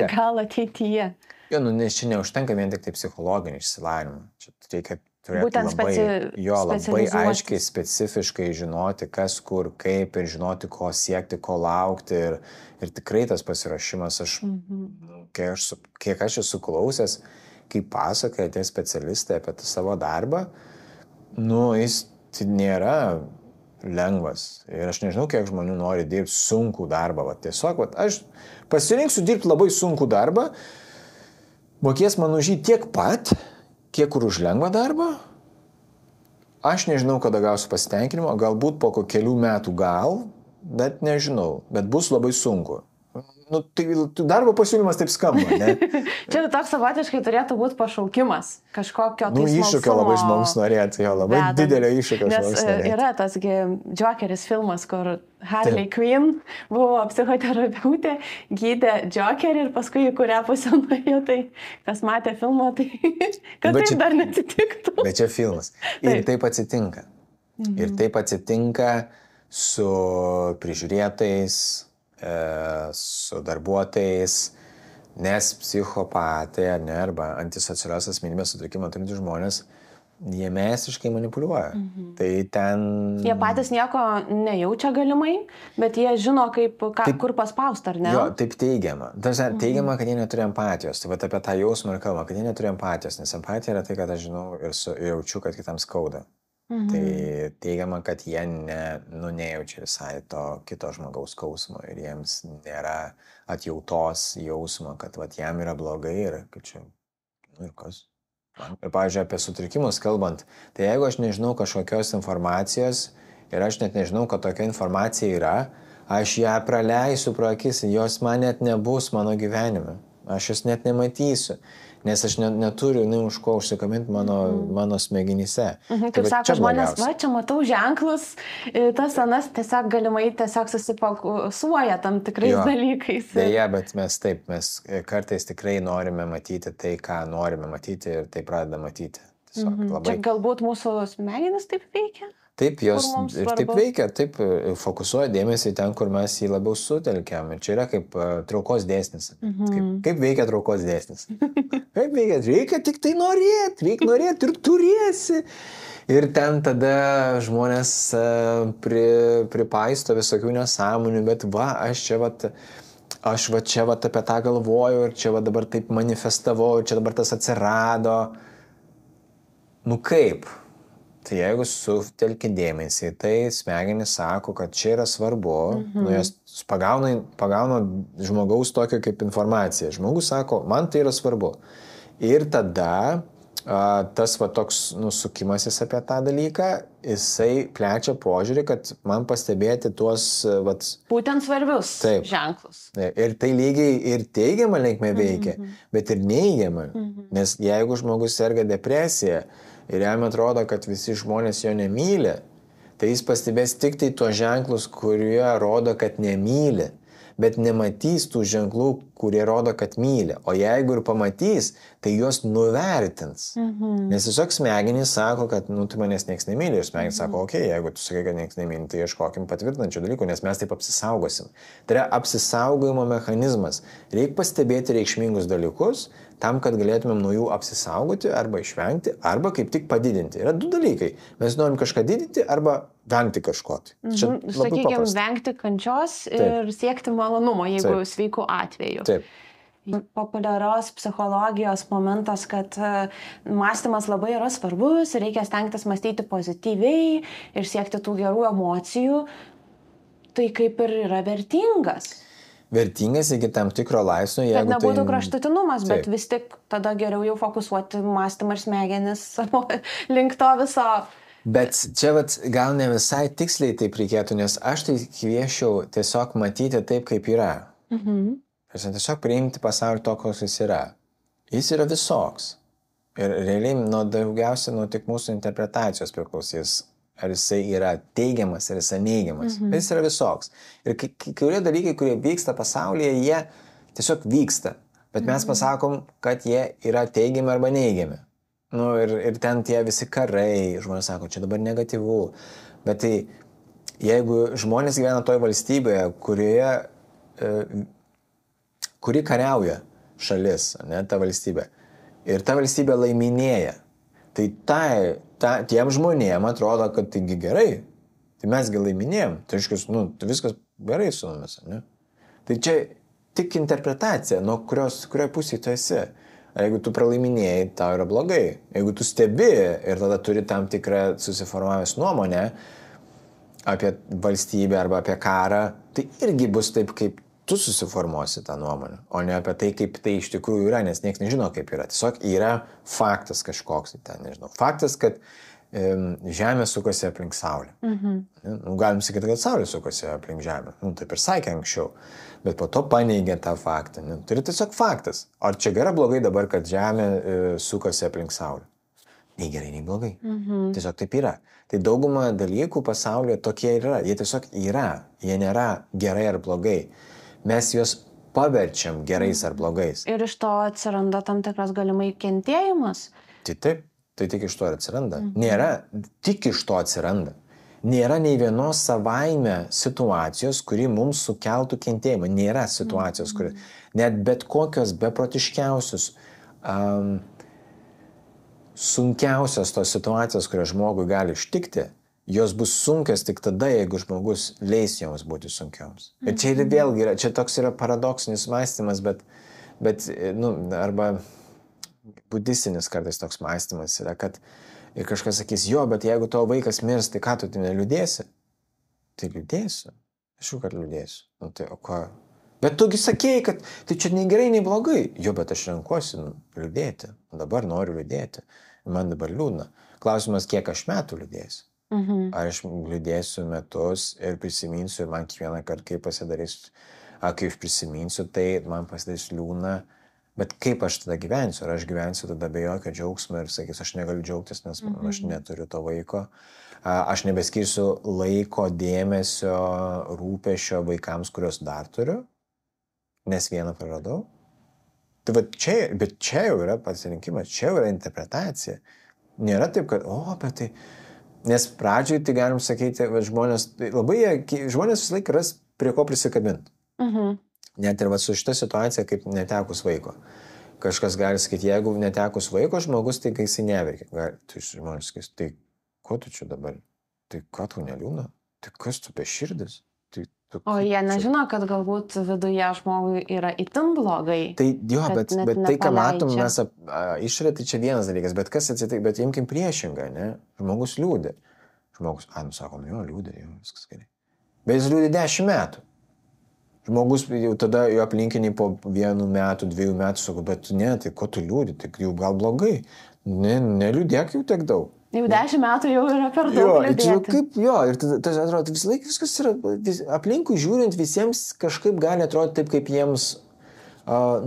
Gal ateityje. Nes čia neužtenka vien tik tai psichologinį išsilavinimą. Čia reikia turėti labai aiškiai, specifiškai žinoti, kas, kur, kaip ir žinoti, ko siekti, ko laukti. Ir tikrai tas pasiruošimas, kiek aš esu klausęs, kai pasakoja tie specialistai apie savo darbą, jis nėra lengvas. Ir aš nežinau, kiek žmonių nori dirbti sunkų darbą. Tiesiog, aš pasirinksiu dirbti labai sunkų darbą, mokės man už jį tiek pat, kiek ir už lengvą darbą. Aš nežinau, kada gausiu pasitenkinimo, galbūt po kelių metų bet nežinau, bet bus labai sunku. Tai darbo pasiūlymas taip skamba, ne? Čia toks savotiškai turėtų būti pašaukimas kažkokio tai smalsumo. Iššūkio labai žmogus norėtų, labai didelio iššūkio žmogus norėtų. Yra tasgi Jokeris filmas, kur Harley Quinn buvo psichoterapeutė, gydė Jokerį ir paskui į kurią pusę nuėjo, tai kas matė filmą, tai kad taip dar neatsitiktų. Bet čia filmas. Ir taip atsitinka. Ir taip atsitinka su prižiūrėtais, su darbuotojais, nes psichopatai arba antisocialios asmenybės sutrikimą turintys žmonės, jie mesiškai manipuliuoja. Tai ten... Jie patys nieko nejaučia galimai, bet jie žino, kur paspausti, ar ne? Jo, taip teigiama. Teigiama, kad jie neturi empatijos. Tai apie tą jausmą ir kalbą, kad jie neturi empatijos, nes empatija yra tai, kad aš žinau ir jaučiu, kad kitam skauda. Tai teigiama, kad jie nejaučia visai to kito žmogaus skausmo ir jiems nėra atjautos jausmo, kad jam yra blogai ir kad čia, ir kas. Ir, pavyzdžiui, apie sutrikimus kalbant, tai jeigu aš nežinau kažkokios informacijos ir aš net nežinau, kad tokia informacija yra, aš ją praleisiu pro akis, jos man net nebus mano gyvenime. aš jos net nematysiu, nes aš neturiu už ko užsikabinti mano smegenyse. Kaip sako žmonės, va, čia matau ženklus, tas anas tiesiog galimai tiesiog susifokusuoja tam tikrais dalykais. Deja, bet mes kartais tikrai norime matyti tai, ką norime matyti ir tai pradeda matyti. Čia galbūt mūsų smegenys taip veikia? Taip, jos ir taip veikia, taip fokusuoja dėmesį ten, kur mes jį labiau sutelkiam. Ir čia yra kaip traukos dėsnis. Kaip veikia traukos dėsnis? Kaip veikia? Reikia tik tai norėti, reikia norėti ir turėsi. Ir ten tada žmonės pripaisto visokių nesąmonių, bet aš čia apie tą galvoju ir čia dabar taip manifestavau, čia dabar tas atsirado. Nu kaip? Tai jeigu sutelki dėmesį, tai smegenys sako, kad čia yra svarbu, jos pagauna žmogaus tokio kaip informacija. Žmogus sako, man tai yra svarbu. Ir tada tas toks nusukimasis apie tą dalyką, jisai plečia požiūrį, kad man pastebėti tuos būtent svarbius ženklus. Ir tai lygiai ir teigiamą linkme veikia, bet ir neigiamą. Nes jeigu žmogus serga depresija, ir jam atrodo, kad visi žmonės jo nemyli, tai jis pastebės tik tai tuos ženklus, kurie rodo, kad nemyli, bet nematys tų ženklų, kurie rodo, kad myli. O jeigu ir pamatys, tai juos nuvertins. Nes tiesiog smegenys sako, kad tai manęs nieks nemyli. Ir smegenys sako, okei, jeigu tu sakai, kad nieks nemyli, tai ieškokim patvirtinančių dalykų, nes mes taip apsisaugosim. Tai yra apsisaugojimo mechanizmas. Reikia pastebėti reikšmingus dalykus, tam, kad galėtumėm nuo jų apsisaugoti arba išvengti, arba kaip tik padidinti. Yra du dalykai. Mes norim kažką didinti arba vengti kažko. Sakykime, vengti kančios ir siekti malonumo, jeigu sveikų atveju. Taip. Populiarios psichologijos momentas, kad mąstymas labai yra svarbus ir reikia stengtis mąstyti pozityviai ir siekti tų gerų emocijų, tai kaip ir yra vertingas. Vertingas iki tam tikro laipsnio, jeigu kad nebūtų kraštutinumas, bet vis tik tada geriau jau fokusuoti mąstymą ir smegenis link to viso. Bet čia gal ne visai tiksliai taip reikėtų, nes aš tai kviečiau tiesiog matyti taip, kaip yra. Tiesiog priimti pasaulį to, koks jis yra. Jis yra visoks. Ir realiai daugiausia nuo tik mūsų interpretacijos priklausys. Ar jisai yra teigiamas, ar jisai neigiamas. Bet jis yra visoks. Ir kai kurie dalykai, kurie vyksta pasaulyje, jie tiesiog vyksta. Bet mes pasakom, kad jie yra teigiami arba neigiami. Ir ten tie visi karai, žmonės sako, čia dabar negatyvu. Bet tai, jeigu žmonės gyvena toj valstybėje, kuri kariauja šalis, ta valstybė, ir ta valstybė laiminėja, tai tiem žmonėm atrodo, kad taigi gerai, tai mesgi laiminėjom, tai viskas gerai su mumis, ne? Tai čia tik interpretacija, nuo kurioje pusėje tu esi. Jeigu tu pralaiminėjai, tau yra blogai. Jeigu tu stebi ir tada turi tam tikrą susiformavęs nuomonę apie valstybę arba apie karą, tai irgi bus taip, kaip tu susiformuosi tą nuomonę, o ne apie tai, kaip tai iš tikrųjų yra, nes niekas nežino, kaip yra. Tiesiog yra faktas kažkoks, faktas, kad Žemė sukosi aplink Saulę. Galim sakyti, kad Saulė sukosi aplink Žemę. Taip ir sakė anksčiau, bet po to paneigė tą faktą. Tai yra tiesiog faktas. Ar čia gerai blogai dabar, kad Žemė sukosi aplink Saulę? Nei gerai, nei blogai. Tiesiog taip yra. Tai dauguma dalykų pasaulyje tokie yra. Jie tiesiog yra. Jie nėra gerai ar blogai. Mes juos paverčiam gerais ar blogais. Ir iš to atsiranda tam tikras galimai kentėjimas. Taip, tai tik iš to atsiranda. Nėra, tik iš to atsiranda. Nėra nei vienos savaime situacijos, kuri mums sukeltų kentėjimą. Nėra situacijos, kuri net bet kokios beprotiškiausios, sunkiausios tos situacijos, kurios žmogui gali ištikti, jos bus sunkios tik tada, jeigu žmogus leis joms būti sunkioms. Ir čia ir vėlgi yra, čia toks yra paradoksinis mąstymas, bet arba budistinis kartais toks mąstymas yra, kad ir kažkas sakys, jo, bet jeigu tavo vaikas mirs, tai ką tu neliūdėsi? Tai liūdėsiu. Aš kad liūdėsiu. Tai o ką? Bet tugi sakėjai, kad tai čia nei gerai, nei blogai. Jo, bet aš renkuosi liūdėti. Dabar noriu liūdėti. Man dabar liūdna. Klausimas, kiek aš metų liūdėsiu. Ar aš liūdėsiu metus ir prisiminsiu, ir man kiekvieną kartą, kai pasidarys, kai aš prisiminsiu, tai man pasidarys liūdna, Bet kaip aš tada gyvensiu? Ar aš gyvensiu tada be jokio džiaugsmo ir sakys, aš negaliu džiaugtis, nes aš neturiu to vaiko. Aš nebeskirsiu laiko, dėmesio, rūpešio vaikams, kuriuos dar turiu, nes vieną praradau. Tai bet čia jau yra pasirinkimas, čia jau yra interpretacija. Nėra taip, kad, bet tai... Nes pradžioj tai galim sakyti, žmonės visą laiką ras prie ko prisikabinti. Net ir su šita situacija, kaip netekus vaiko. Kažkas gali sakyti, jeigu netekus vaiko žmogus, tai kai jisai neveikia. Tai žmonės sakys, tai ko tu čia dabar? Tai ką tu neliūna? Tai kas tu beširdis? O jie nežino, kad galbūt viduje žmogui yra itin blogai. Tai jo, bet tai, ką matom mes išorė, tai čia vienas dalykas, bet kas atsitik, bet imkim priešingą, ne? Žmogus liūdė. Žmogus, sakom, jo, liūdė, jo, viskas gerai. Bet jis liūdė 10 metų. Žmogus jau tada jo aplinkiniai po 1 metų, 2 metų sako, bet ne, tai ko tu liūdė, tai jau gal blogai. Neliūdėk jau tiek daug. Jau 10 metų jau yra per daug liūdėti. Ir tai atrodo, visą laiką viskas yra, aplinkui žiūrint visiems kažkaip gali atrodyti taip, kaip jiems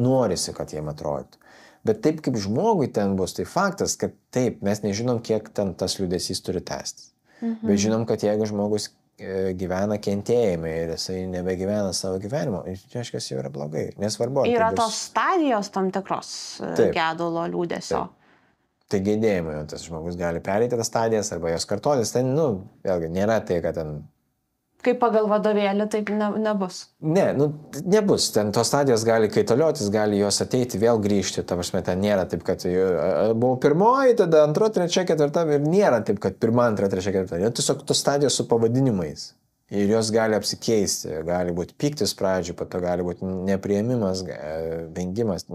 norisi, kad jiems atrodytų. Bet taip, kaip žmogui ten bus, tai faktas, kad taip, mes nežinom, kiek ten tas liūdesys turi tęstis. Bet žinom, kad jeigu žmogus gyvena kentėjimai ir jisai nebegyvena savo gyvenimo, reiškias jau yra blogai, nesvarbu. Yra tos stadijos tam tikros gedulo liūdesio. Tai gedėjimo, tas žmogus gali pereiti tas stadijas arba jos kartotis, ten, vėlgi, nėra tai, kad ten... Kaip pagal vadovėlį, taip nebus. Nebus, ten tos stadijos gali kaitaliotis, gali jos ateiti, vėl grįžti, ta prasme, ten nėra taip, kad buvau pirmoji, tada 2, 3, 4 ir nėra taip, kad 1, 2, 3, 4. Yra tiesiog tos stadijos su pavadinimais ir jos gali apsikeisti, gali būti pyktis pradžių, po to gali būti nepriėmimas, vengimas,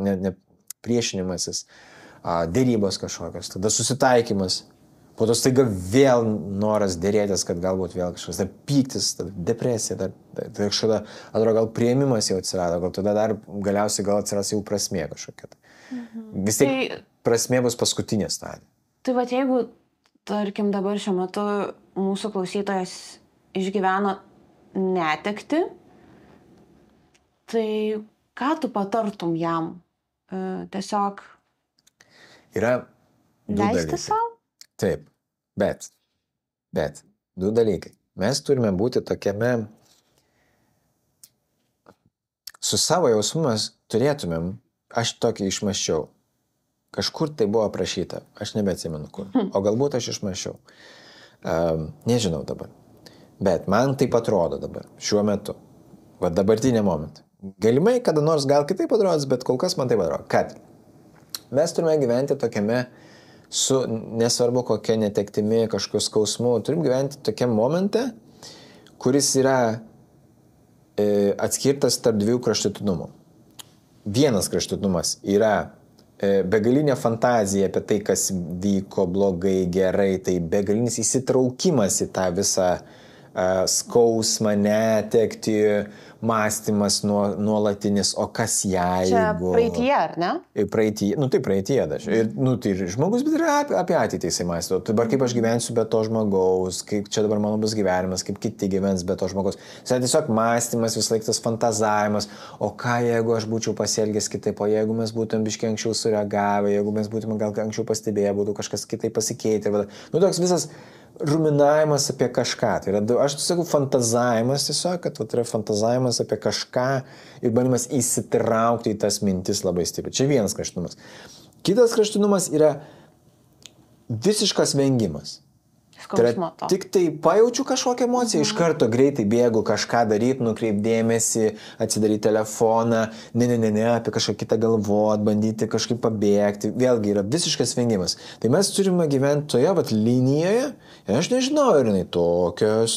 priešinimasis. Dėrybos kažkokios, tada susitaikymas, po to staiga vėl noras dėrėtis, kad galbūt vėl kažkas, dar pyktis, tada depresija, tai kažkada, atrodo, gal priėmimas jau atsirado, gal tada dar galiausiai gal atsiras jau prasmė kažkokia. Vis tiek prasmė bus paskutinė stadija. Tai va, jeigu, tarkim, dabar šiuo metu mūsų klausytojas išgyveno netekti, tai ką tu patartum jam? Tiesiog yra leisti savo? Taip, bet 2 dalykai. Mes turime būti tokiame, su savo jausmumas turėtumėm, aš tokį išmaščiau. Kažkur tai buvo aprašyta, aš nebeatsimenu kur, o galbūt aš išmaščiau. Nežinau dabar. Bet man taip atrodo dabar, šiuo metu, va dabartinė momentą. Galimai, kada nors gal kitaip atrodys, bet kol kas man taip atrodo, kad mes turime gyventi tokiame, su nesvarbu kokia netektimi, kažkokiu skausmu, turim gyventi tokiam momente, kuris yra atskirtas tarp 2 kraštutinumų. Vienas kraštutinumas yra begalinė fantazija apie tai, kas vyko blogai, gerai, tai begalinis įsitraukimas į tą visą skausmą, netekti, mąstymas nuolatinis, o kas jeigu... Čia praeityje, ar ne? Praeityje, tai praeityje dažnai. Ir, tai žmogus, bet ir apie ateitį jisai mąsto. Dabar kaip aš gyvensiu be to žmogaus, kaip čia dabar mano bus gyvenimas, kaip kiti gyvens be to žmogaus. Tai tiesiog mąstymas, vis laik tas fantazavimas, o ką jeigu aš būčiau pasielgęs kitaip, o jeigu mes būtum biškiai anksčiau sureagavę, jeigu mes būtume gal anksčiau pastebėję, būtų kažkas kitaip pasikeitę. Toks visas ruminavimas apie kažką. Tai yra, aš sakau, fantazavimas tiesiog, kad yra fantazavimas apie kažką ir bandymas įsitraukti į tas mintis labai stipriai. Čia vienas kraštutinumas. Kitas kraštutinumas yra visiškas vengimas. Tai yra, tik tai pajaučiu kažkokią emociją, iš karto greitai bėgu kažką daryti, nukreipdėmėsi, atsidaryti telefoną, ne, apie kažką kitą galvot, bandyti kažkaip pabėgti. Vėlgi yra visiškas vengimas. Tai mes turime gyventi toje linijoje, ir aš nežinau, ir jinai tokio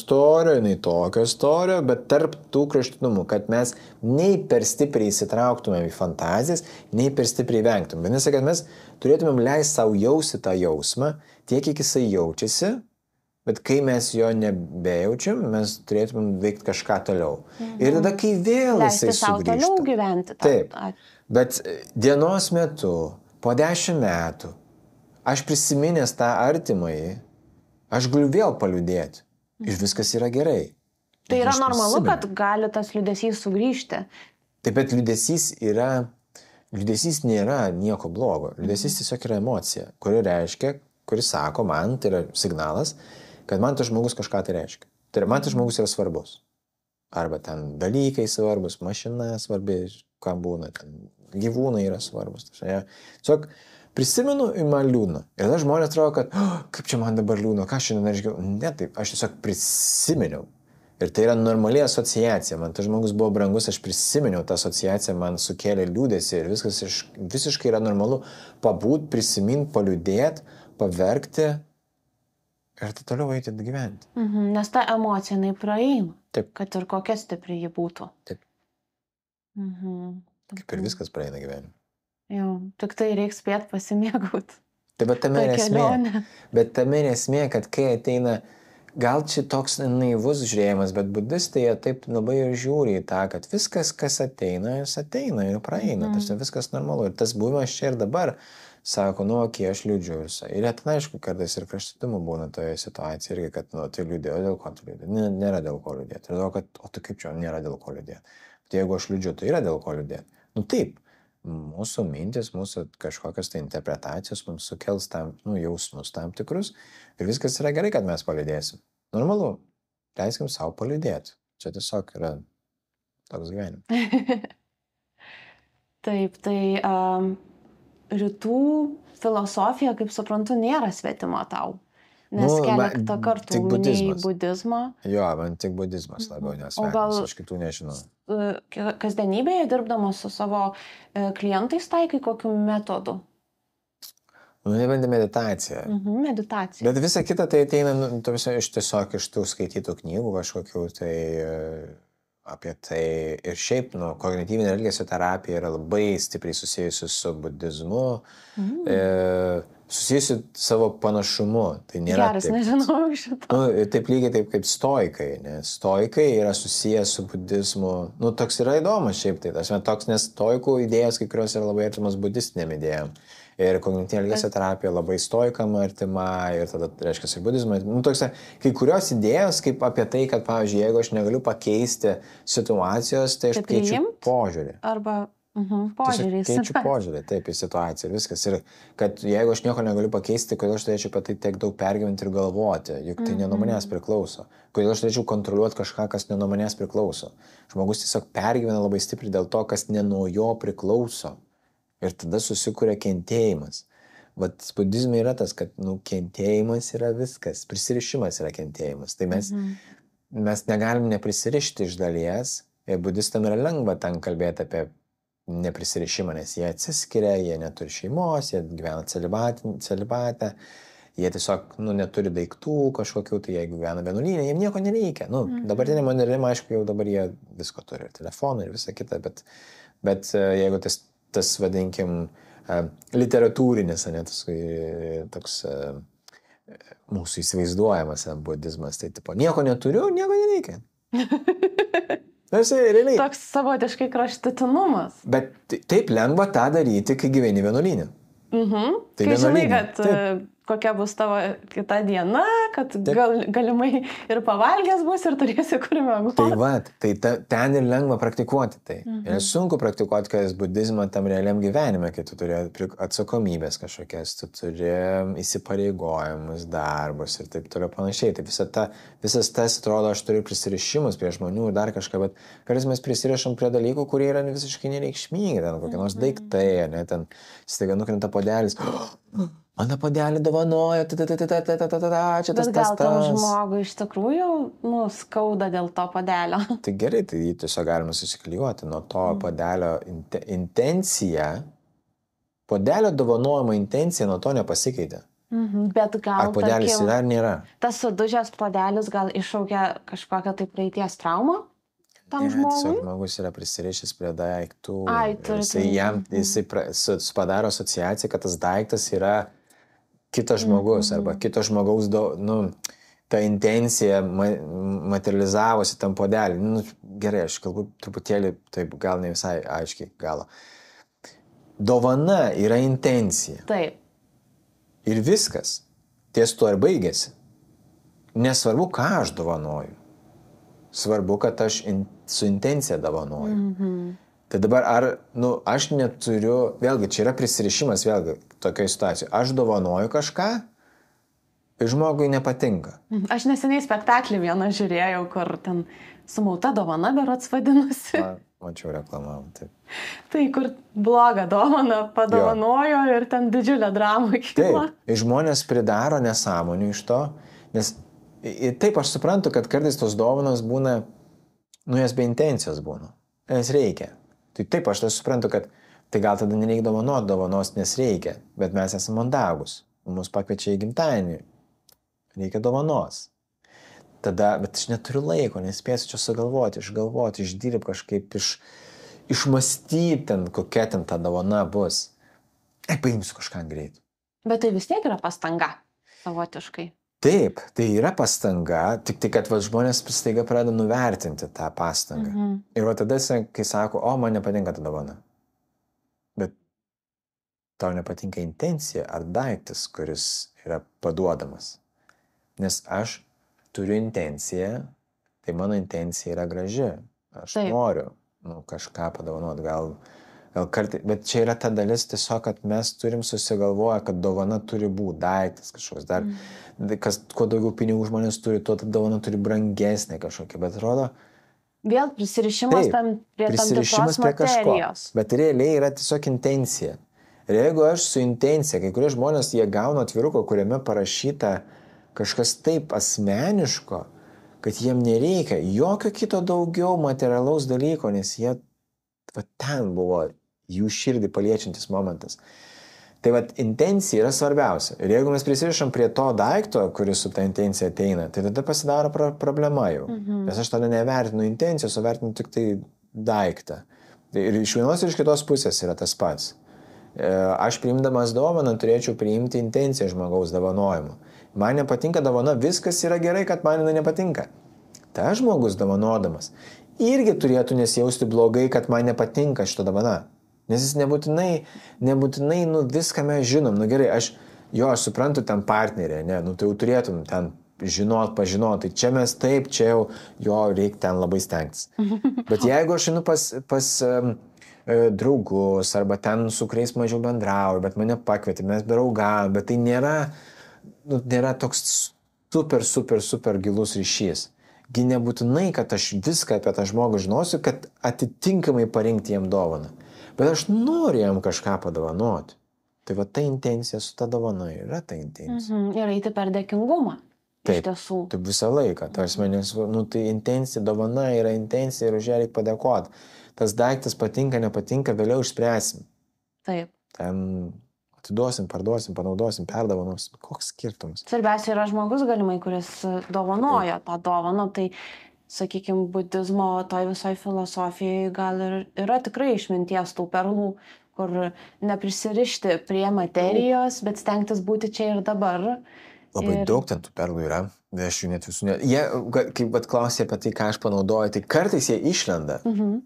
istorio, bet tarp tų kraštutinumų, kad mes nei per stipriai įsitrauktumėm į fantazijas, nei per stipriai vengtumėm. Vadinasi, kad mes turėtumėm leisti savo jausti tą jausmą, tiek kiek jisai jaučiasi, bet kai mes jo nebejaučiam, mes turėtumėm veikti kažką toliau. Ir tada, kai vėl jisai sugrįžta. Leisti savo toliau gyventi. Taip, bet dienos metu, po 10 metų, aš prisiminęs tą artimąjį, aš galiu vėl paliūdėti. Ir viskas yra gerai. Tai yra normalu, kad gali tas liūdesys sugrįžti. Taip, bet liūdesys yra liūdesys nėra nieko blogo. Liūdesys tiesiog yra emocija, kuri sako man, tai yra signalas, kad man tas žmogus kažką tai reiškia. Tai yra, man tas žmogus yra svarbus. Arba ten dalykai svarbus, mašina svarbi, kam būna, ten gyvūnai yra svarbus. Tiesiog prisimenu ir man liūdna. Ir tada žmonės atrodo, kad kaip čia man dabar liūdna, ką šiandien aš gyvenu. Ne taip, aš tiesiog prisiminiau. Ir tai yra normali asociacija. Man tas žmogus buvo brangus, aš prisiminiau tą asociaciją, man sukėlė liūdesį ir viskas visiškai yra normalu. Pabūt, prisiminti, paliūdėti, paverkti ir tai toliau eiti gyventi. Nes ta emocija, jinai praeina. Taip. Kad ir kokia stipri ji būtų. Taip. Kaip ir viskas praeina gyvenime. Jau, tik tai reikia spėti pasimėgauti. Tai bet tame yra esmė. Bet tame yra esmė, kad kai ateina, gal čia toks naivus žiūrėjimas, bet budistai taip labai ir žiūri į tą, kad viskas, kas ateina, jis ateina ir praeina. Tai viskas normalu. Ir tas buvimas čia ir dabar sako, aš liūdžiu. Ir ten aišku, kartais ir kraštutimų būna toje situacijoje irgi, kad tai liūdėjo, dėl ko tu liūdėjo. Nėra dėl ko liūdėti. Ir kad, tai kaip čia, nėra dėl ko liūdėti. Tai jeigu aš liūdžiu, tai yra dėl ko liūdėti. Taip. Mūsų mintis, mūsų kažkokios tai interpretacijos mums sukels tam, jausmus tam tikrus ir viskas yra gerai, kad mes paliūdėsim. Normalu, leiskim savo paliūdėti. Čia tiesiog yra toks gyvenimas. Taip, tai rytų filosofija, kaip suprantu, nėra svetima tau. Nes keletą kartų minėjai budizmą. Jo, man tik budizmas labiau nesvetimas, aš kitų nežinau. Kasdienybėje dirbdamas su savo klientais taikai kokiu metodu? Nebent meditacija. Meditacija. Bet visa kita tai ateina iš tiesiog iš tų skaitytų knygų kažkokių tai apie tai. Ir šiaip, kognityvinė elgesio terapija yra labai stipriai susijusi su budizmu. Susijusi savo panašumu. Tai nėra geras, nežinau šito. Taip lygiai taip kaip stoikai, nes stoikai yra susijęs su budizmu. Toks yra įdomus šiaip tai. Toks, nes stoikų idėjos kai kurios yra labai artimas budistiniam idėjom. Ir kognityvinė elgesio terapija labai stoikam artima ir tada, reiškia, ir budizmas. Toks, kai kurios idėjos kaip apie tai, kad, pavyzdžiui, jeigu aš negaliu pakeisti situacijos, tai aš keičiu požiūrį. Arba požiūrį. Keičiu požiūrį, taip, į situaciją ir viskas. Ir kad jeigu aš nieko negaliu pakeisti, kodėl aš turėčiau apie tai tiek daug pergyventi ir galvoti, juk tai ne nuo manęs priklauso. Kodėl aš turėčiau kontroliuoti kažką, kas ne nuo manęs priklauso. Žmogus tiesiog pergyvena labai stipriai dėl to, kas ne nuo jo priklauso. Ir tada susikuria kentėjimas. Vat budizme yra tas, kad kentėjimas yra viskas, prisirišimas yra kentėjimas. Tai mes negalim neprisirišti iš dalies. Ir budistam yra lengva ten kalbėti apie neprisirišimą, nes jie atsiskiria, jie neturi šeimos, jie gyvena celibate, jie tiesiog neturi daiktų kažkokių, tai jeigu gyvena vienuolyne, jiems nieko nereikia. Dabartinė modernim, aišku, jau dabar jie visko turi, ir telefoną, ir visą kitą, bet jeigu tas vadinkim, literatūrinis, toks mūsų įsivaizduojamas budizmas, tai tipo, nieko neturiu, nieko nereikia. Realiai. Toks savotiškai kraštutinumas. Bet taip lengva tą daryti, kai gyveni vienuolyne. Tai kai žinai, kad kokia bus tavo kita diena, kad galimai ir pavalgęs bus ir turėsi kur miegoti. Tai va, ten ir lengva praktikuoti tai. Ir sunku praktikuoti, kad budizmą tam realiam gyvenime, kai tu turi atsakomybės kažkokias, tu turi įsipareigojimus, darbus ir taip toliau panašiai. Tai visas tas, atrodo, aš turiu prisirišimus prie žmonių ir dar kažką, bet kartais mes prisirišam prie dalykų, kurie yra visiškai nereikšmingi, ten kokie nors daiktai, ten staiga nukrenta puodelis. Man tą puodelį dovanojo, čia tas. Bet gal tam žmogui iš tikrųjų skauda dėl to puodelio. Tai gerai, tai jį tiesiog galima susiklijuoti nuo to puodelio intencija. Puodelio dovanojimo intencija nuo to nepasikeitė. Bet gal, ar puodelis yra ar nėra? Tas sudužęs puodelis gal iššaukia kažkokią tai praeities traumą? Tiesiog žmogus yra prisirišęs prie daiktų. Jisai padaro asociaciją, kad tas daiktas yra kitas žmogus arba kito žmogaus, ta intencija materializavosi tam puodelį. Gerai, aš galbūt truputėlį, taip gal ne visai aiškiai galo. Dovana yra intencija. Taip. Ir viskas. Ties tuo ir baigėsi. Nesvarbu, ką aš dovanoju. Svarbu, kad aš su intencija dovanoju. Tai dabar aš neturiu, vėlgi, čia yra prisirišimas, vėlgi, tokioje situacijoje. Aš dovanoju kažką ir žmogui nepatinka. Aš neseniai spektaklį vieną žiūrėjau, kur ten sumauta dovana berods vadinosi. Mačiau reklamą, taip. Tai kur blogą dovaną padovanojo ir ten didžiulę dramą kyla. Taip, ir žmonės pridaro nesąmonių iš to, nes taip aš suprantu, kad kartais tos dovanos būna, jas be intencijos būna, nes reikia. Tai taip, aš suprantu, kad tai gal tada nereikia dovanos, nes reikia, bet mes esame mandagus, mus pakviečia į gimtadienį, reikia dovanos. Tada, bet aš neturiu laiko, nespėsiu čia sugalvoti, išdirbti kažkaip, išmastyti ten, kokia ten ta dovana bus. Paimsiu kažką greit. Bet tai vis tiek yra pastanga, savotiškai. Taip, tai yra pastanga, tik tai, kad žmonės staiga pradeda nuvertinti tą pastangą. Ir tada, kai sako, man nepatinka ta dovana. Bet tau nepatinka intencija ar daiktas, kuris yra paduodamas. Nes aš turiu intenciją, tai mano intencija yra graži. Aš noriu kažką padovanoti, gal kartai, bet čia yra ta dalis tiesiog, kad mes turim susigalvoję, kad dovana turi būti daiktas kažkoks dar. Kuo daugiau pinigų žmonės turi, tuo ta dovana turi brangesnė kažkokia, bet atrodo... Vėl prisirišimas prie tam tikros materijos. Bet realiai yra tiesiog intencija. Ir jeigu aš su intencija, kai kurie žmonės, jie gauna atviruko, kuriame parašyta kažkas taip asmeniško, kad jiem nereikia jokio kito daugiau materialaus dalyko, nes jie ten buvo jų širdį paliečiantis momentas. Tai intencija yra svarbiausia. Ir jeigu mes prisirišam prie to daikto, kuris su ta intencija ateina, tai tada pasidaro problema jau. Nes aš tada nevertinu intencijos, o vertinu tik tai daiktą. Ir iš vienos ir iš kitos pusės yra tas pats. Aš priimdamas dovaną turėčiau priimti intenciją žmogaus dovanojimu. Man nepatinka dovana, viskas yra gerai, kad man nepatinka. Ta žmogus dovanodamas irgi turėtų nesijausti blogai, kad man nepatinka šito dovana. Nes jis nebūtinai viską mes žinom. Gerai, aš suprantu ten partnerį, tai jau turėtum ten pažinoti. Tai čia mes taip, čia jau reikia ten labai stengtis. Bet jeigu aš einu pas draugus, arba ten su kuriais mažiau bendrauju, bet mane pakvietė, mes draugavom, bet tai nėra toks super gilus ryšys. Gi nebūtinai, kad aš viską apie tą žmogų žinosiu, kad atitinkamai parinkti jam dovaną. Bet aš noriu jam kažką padovanoti. Tai ta intencija su ta dovana yra ta intencija. Ir eiti per dėkingumą. Taip, iš tiesų. Taip visą laiką. Tai intencija, dovana yra intencija ir už ją reikia padėkoti. Tas daiktas patinka, nepatinka, vėliau išspręsim. Taip. Ten atiduosim, parduosim, panaudosim, perdovanosim. Koks skirtumas? Svarbiausia yra žmogus galimai, kuris dovanoja tą dovaną. Tai sakykime, budizmo toj visoj filosofijai gal ir yra tikrai išminties tų perlų, kur neprisirišti prie materijos, bet stengtis būti čia ir dabar. Labai daug ten tų perlų yra, aš jų net visų Jie, kaip klausė apie tai, ką aš panaudoju, tai kartais jie išlenda,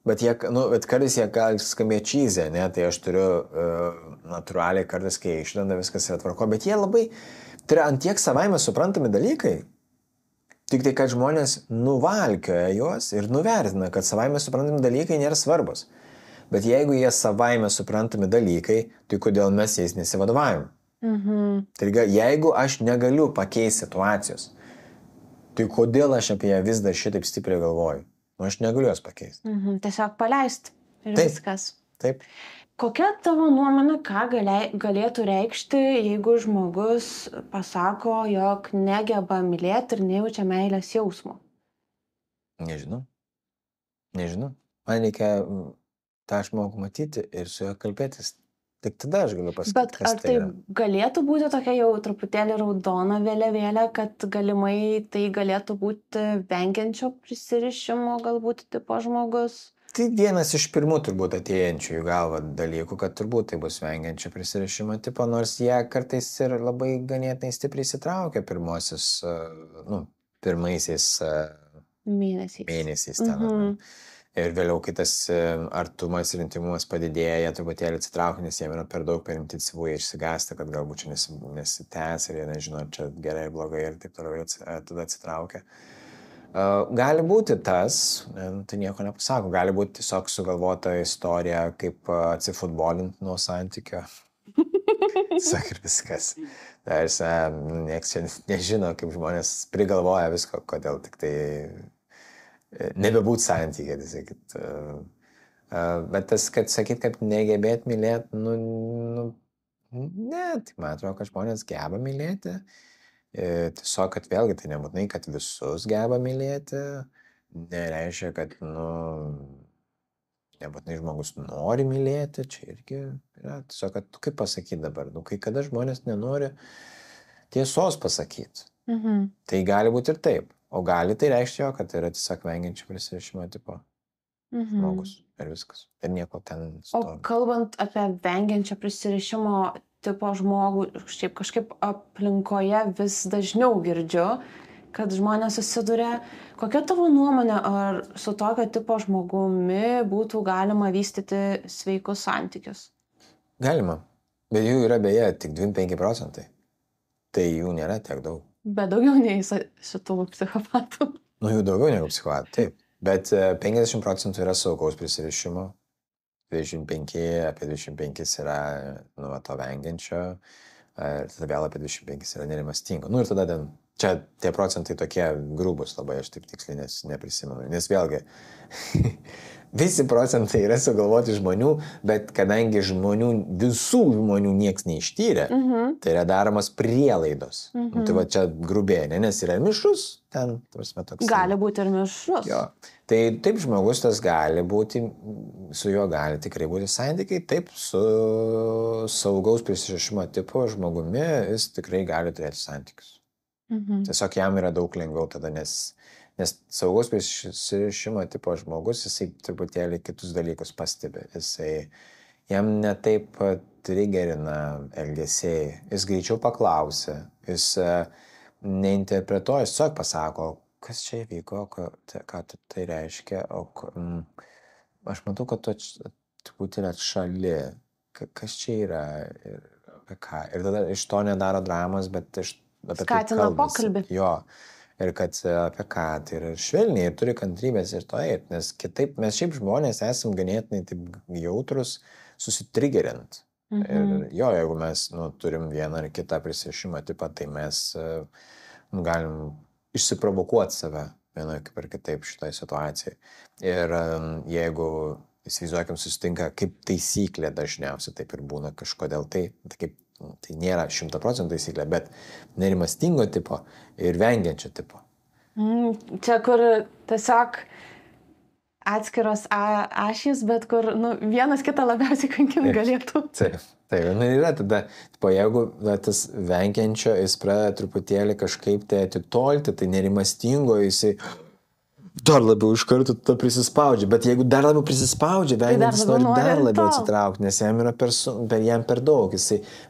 bet kartais jie gali skambėti čyzę, tai aš turiu natūraliai kartais, kai išlenda, viskas yra tvarko, bet jie labai, tai yra antiek savaime suprantami dalykai. Tik tai, kad žmonės nuvalkioja juos ir nuvertina, kad savaime suprantami dalykai nėra svarbus. Bet jeigu jie savaime suprantami dalykai, tai kodėl mes jais nesivadovavim? Tai jeigu aš negaliu pakeisti situacijos, tai kodėl aš apie ją vis dar šitaip stipriai galvoju? Aš negaliu jos pakeisti. Tiesiog paleisti ir viskas. Taip. Kokia tavo nuomonė, ką galėtų reikšti, jeigu žmogus pasako, jog negeba mylėti ir nejaučia meilės jausmo? Nežinau. Man reikia tą žmogų matyti ir su juo kalbėtis. Tik tada aš galiu pasakyti, bet ar tai galėtų būti tokia jau truputėlį raudona vėliavėlė, kad galimai tai galėtų būti vengiančio prisirišimo galbūt tipo žmogus? Tai vienas iš pirmų turbūt atėjančių į galvą dalykų, kad turbūt tai bus vengiančio prisirišimo tipo, nors jie kartais ir labai ganėtinai stipriai įsitraukia pirmaisiais mėnesiais ten. Ir vėliau, kai tas artumas ir intimumas padidėja, jie truputėlį atsitraukia, nes jiem yra per daug, per intensyvu, jie išsigąsta, kad galbūt čia nesitęs ir jie nežino, čia gerai ir blogai ir taip toliau, tada atsitraukia. Gali būti tas, tai nieko nepasako, gali būti tiesiog sugalvota istorija, kaip atsifutbolinti nuo santykio. Sak ir viskas. Tarsi, nieks čia nežino, kaip žmonės prigalvoja visko, kodėl tik tai nebebūt santykė, tai sakyt. Bet tas, kad sakyt, kad negebėt mylėti, ne, tai man atrodo, kad žmonės geba mylėti. Tiesiog, kad vėlgi tai nebūtinai, kad visus geba mylėti, nereiškia, kad, nebūtinai žmogus nori mylėti, čia irgi yra, tiesiog, kad, kaip pasakyti dabar, kai kada žmonės nenori tiesos pasakyti, tai gali būti ir taip, o gali tai reikšti jo, kad tai yra tiesiog vengiančio prisirišimo tipo žmogus ir viskas, ir nieko ten stovi. O kalbant apie vengiančio prisirišimo tipo žmogų, šiaip kažkaip aplinkoje vis dažniau girdžiu, kad žmonės susiduria. Kokia tavo nuomonė, ar su tokio tipo žmogumi būtų galima vystyti sveikus santykius? Galima, bet jų yra beje tik 25%. Tai jų nėra tiek daug. Bet daugiau nei šitų psichopatų. Jų daugiau negu psichopatų, taip. Bet 50% yra saugaus prisirišimo. 25, apie 25 yra to vengiančio, ir tada vėl apie 25 yra nerimastingo. Ir tada ten, čia tie procentai tokie grubus labai, aš taip tiksliai neprisimenu. Nes vėlgi, visi procentai yra sugalvoti žmonių, bet kadangi visų žmonių nieks neištyrė, tai yra daromas prielaidos. Tai va čia grubėja, nes yra mišrus, ten, toks. Gali būti ir mišrus. Jo. Tai taip žmogus tas gali būti, su juo gali tikrai būti santykiai, taip su saugaus prisirišimo tipo žmogumi jis tikrai gali turėti santykius. Tiesiog jam yra daug lengviau tada, nes saugaus prisirišimo tipo žmogus, jisai truputėlį kitus dalykus pastebi. Jam netaip trigerina elgesiai, jis greičiau paklausia, jis neinterpretuoja, jis tiesiog pasako, kas čia įvyko, ką tai reiškia, aš matau, kad tu truputį atšali, kas čia yra ir apie ką. Ir tada iš to nedaro dramas, bet apie skatina pokalbį. Jo, ir kad apie ką, tai yra švelniai ir turi kantrybės ir to eit, nes kitaip mes šiaip žmonės esam ganėtinai taip jautrus susitrigerint. Ir jo, jeigu mes turim vieną ar kitą prisirišimo tipą, tai mes galim išsiprovokuoti save vienoje kaip ir kitaip šitoje situacijoje. Ir jeigu, įsivaizduokim, susitinka kaip taisyklė dažniausiai, taip ir būna kažkodėl tai nėra 100% taisyklė, bet nerimastingo tipo ir vengiančio tipo. Čia kur tiesiog atskiros ašys, bet kur vienas kitą labiausiai kankina galėtų. Taip, yra tada, jeigu tas vengiančio jis pradeda truputėlį kažkaip tai atitolti, tai nerimastingo jisai dar labiau iš karto prisispaudžia, bet jeigu dar labiau prisispaudžia, vengiantis nori dar labiau atsitraukti, nes jam yra jam per daug,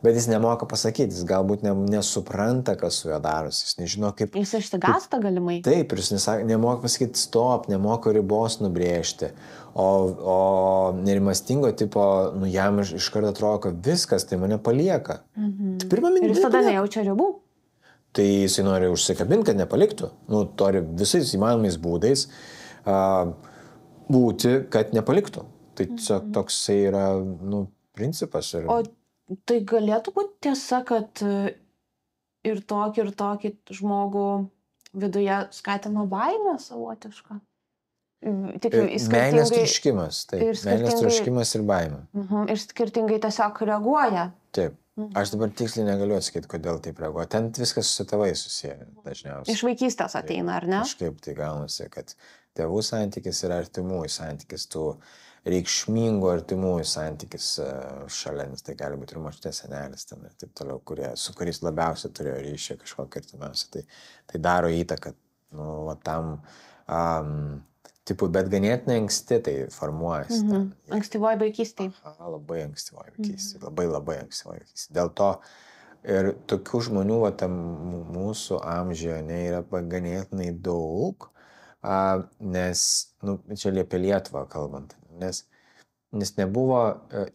bet jis nemoka pasakyti, jis galbūt nesupranta, kas su juo darosi, jis nežino kaip... Jis išsigąsta galimai. Taip, ir jis nemoka pasakyti stop, nemoka ribos nubrėžti, o nerimastingo tipo, jam iš karto atrodo, kad viskas, tai mane palieka. Tai ir jis tada nejaučia ribų. Tai jisai nori užsikabinti, kad nepaliktų. Turi visais įmanomais būdais būti, kad nepaliktų. Tai tiesiog toksai yra, principas. O tai galėtų būti tiesa, kad ir tokį žmogų viduje skatina baimę savotišką? Meilės troškimas, taip. Meilės troškimas ir baimė. Ir skirtingai tiesiog reaguoja. Taip. Aš dabar tiksliai negaliu atsakyti, kodėl taip reaguoja. Ten viskas su tėvais susiję dažniausiai. Iš vaikystės ateina, ar ne? Kažkaip tai gaunasi, kad tėvų santykis yra artimųjų santykis, tų reikšmingų artimųjų santykis šalia, nes tai gali būti ir močiutės, senelis ten ir taip toliau, su kuriais labiausiai turėjo ryšį kažkokį artimiausią. Tai daro įtaką tam bet ganėtinai anksti tai formuojasi. Ankstyvoji vaikystėje. Labai ankstyvoji vaikystėje. Labai ankstyvoji vaikystėje. Dėl to ir tokių žmonių mūsų amžiuje yra ganėtinai daug, nes, čia apie Lietuvą kalbant, nes nebuvo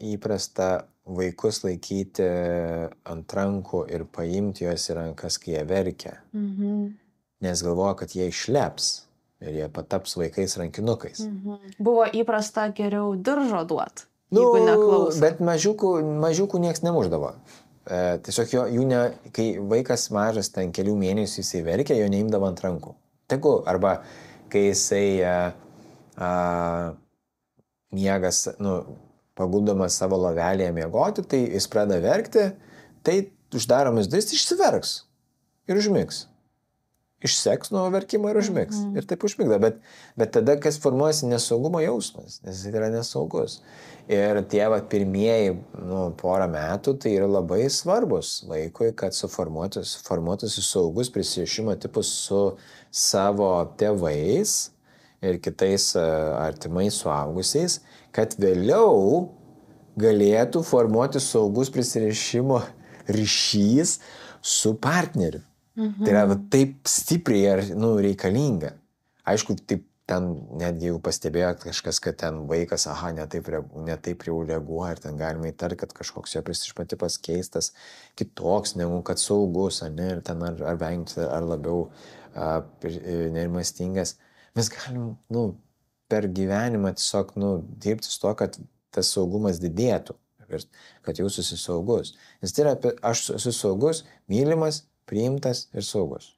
įprasta vaikus laikyti ant rankų ir paimti juos į rankas, kai jie verkia. Nes galvoja, kad jie išleps. ir jie pataps vaikais rankinukais. Buvo įprasta geriau diržo duot, jeigu neklauso. Bet mažiukų nieks nemuždavo. Tiesiog kai vaikas mažas, ten kelių mėnesių jisai verkia, jo neimdavo ant rankų. Tegu, arba kai jisai miegas, paguldomas savo lovelėje miegoti, tai jis pradeda verkti, tai uždaromis duris išsiverks ir užmigs. Išseks nuo verkimo ir užmigs. Ir taip užmigda. Bet tada, kas formuojasi nesaugumo jausmas, nes jis yra nesaugus. Ir tie pirmieji porą metų tai yra labai svarbus vaikui, kad suformuotųsi saugus prisirišimo tipus su savo tėvais ir kitais artimais suaugusiais, kad vėliau galėtų formuoti saugus prisirišimo ryšys su partneriu. Tai yra taip stipriai reikalinga. Aišku, taip ten netgi jau pastebėjo kažkas, kad ten vaikas, netaip jau reaguoja ir ten galima įtarti, kad kažkoks jo prisirišimo tipas keistas, kitoks negu kad saugus, ir ten ar vengti, ar labiau nerimastingas. Mes galim, per gyvenimą tiesiog, dirbti su to, kad tas saugumas didėtų ir kad jau susisaugus. Nes tai yra aš esu saugus, mylimas, priimtas ir saugus.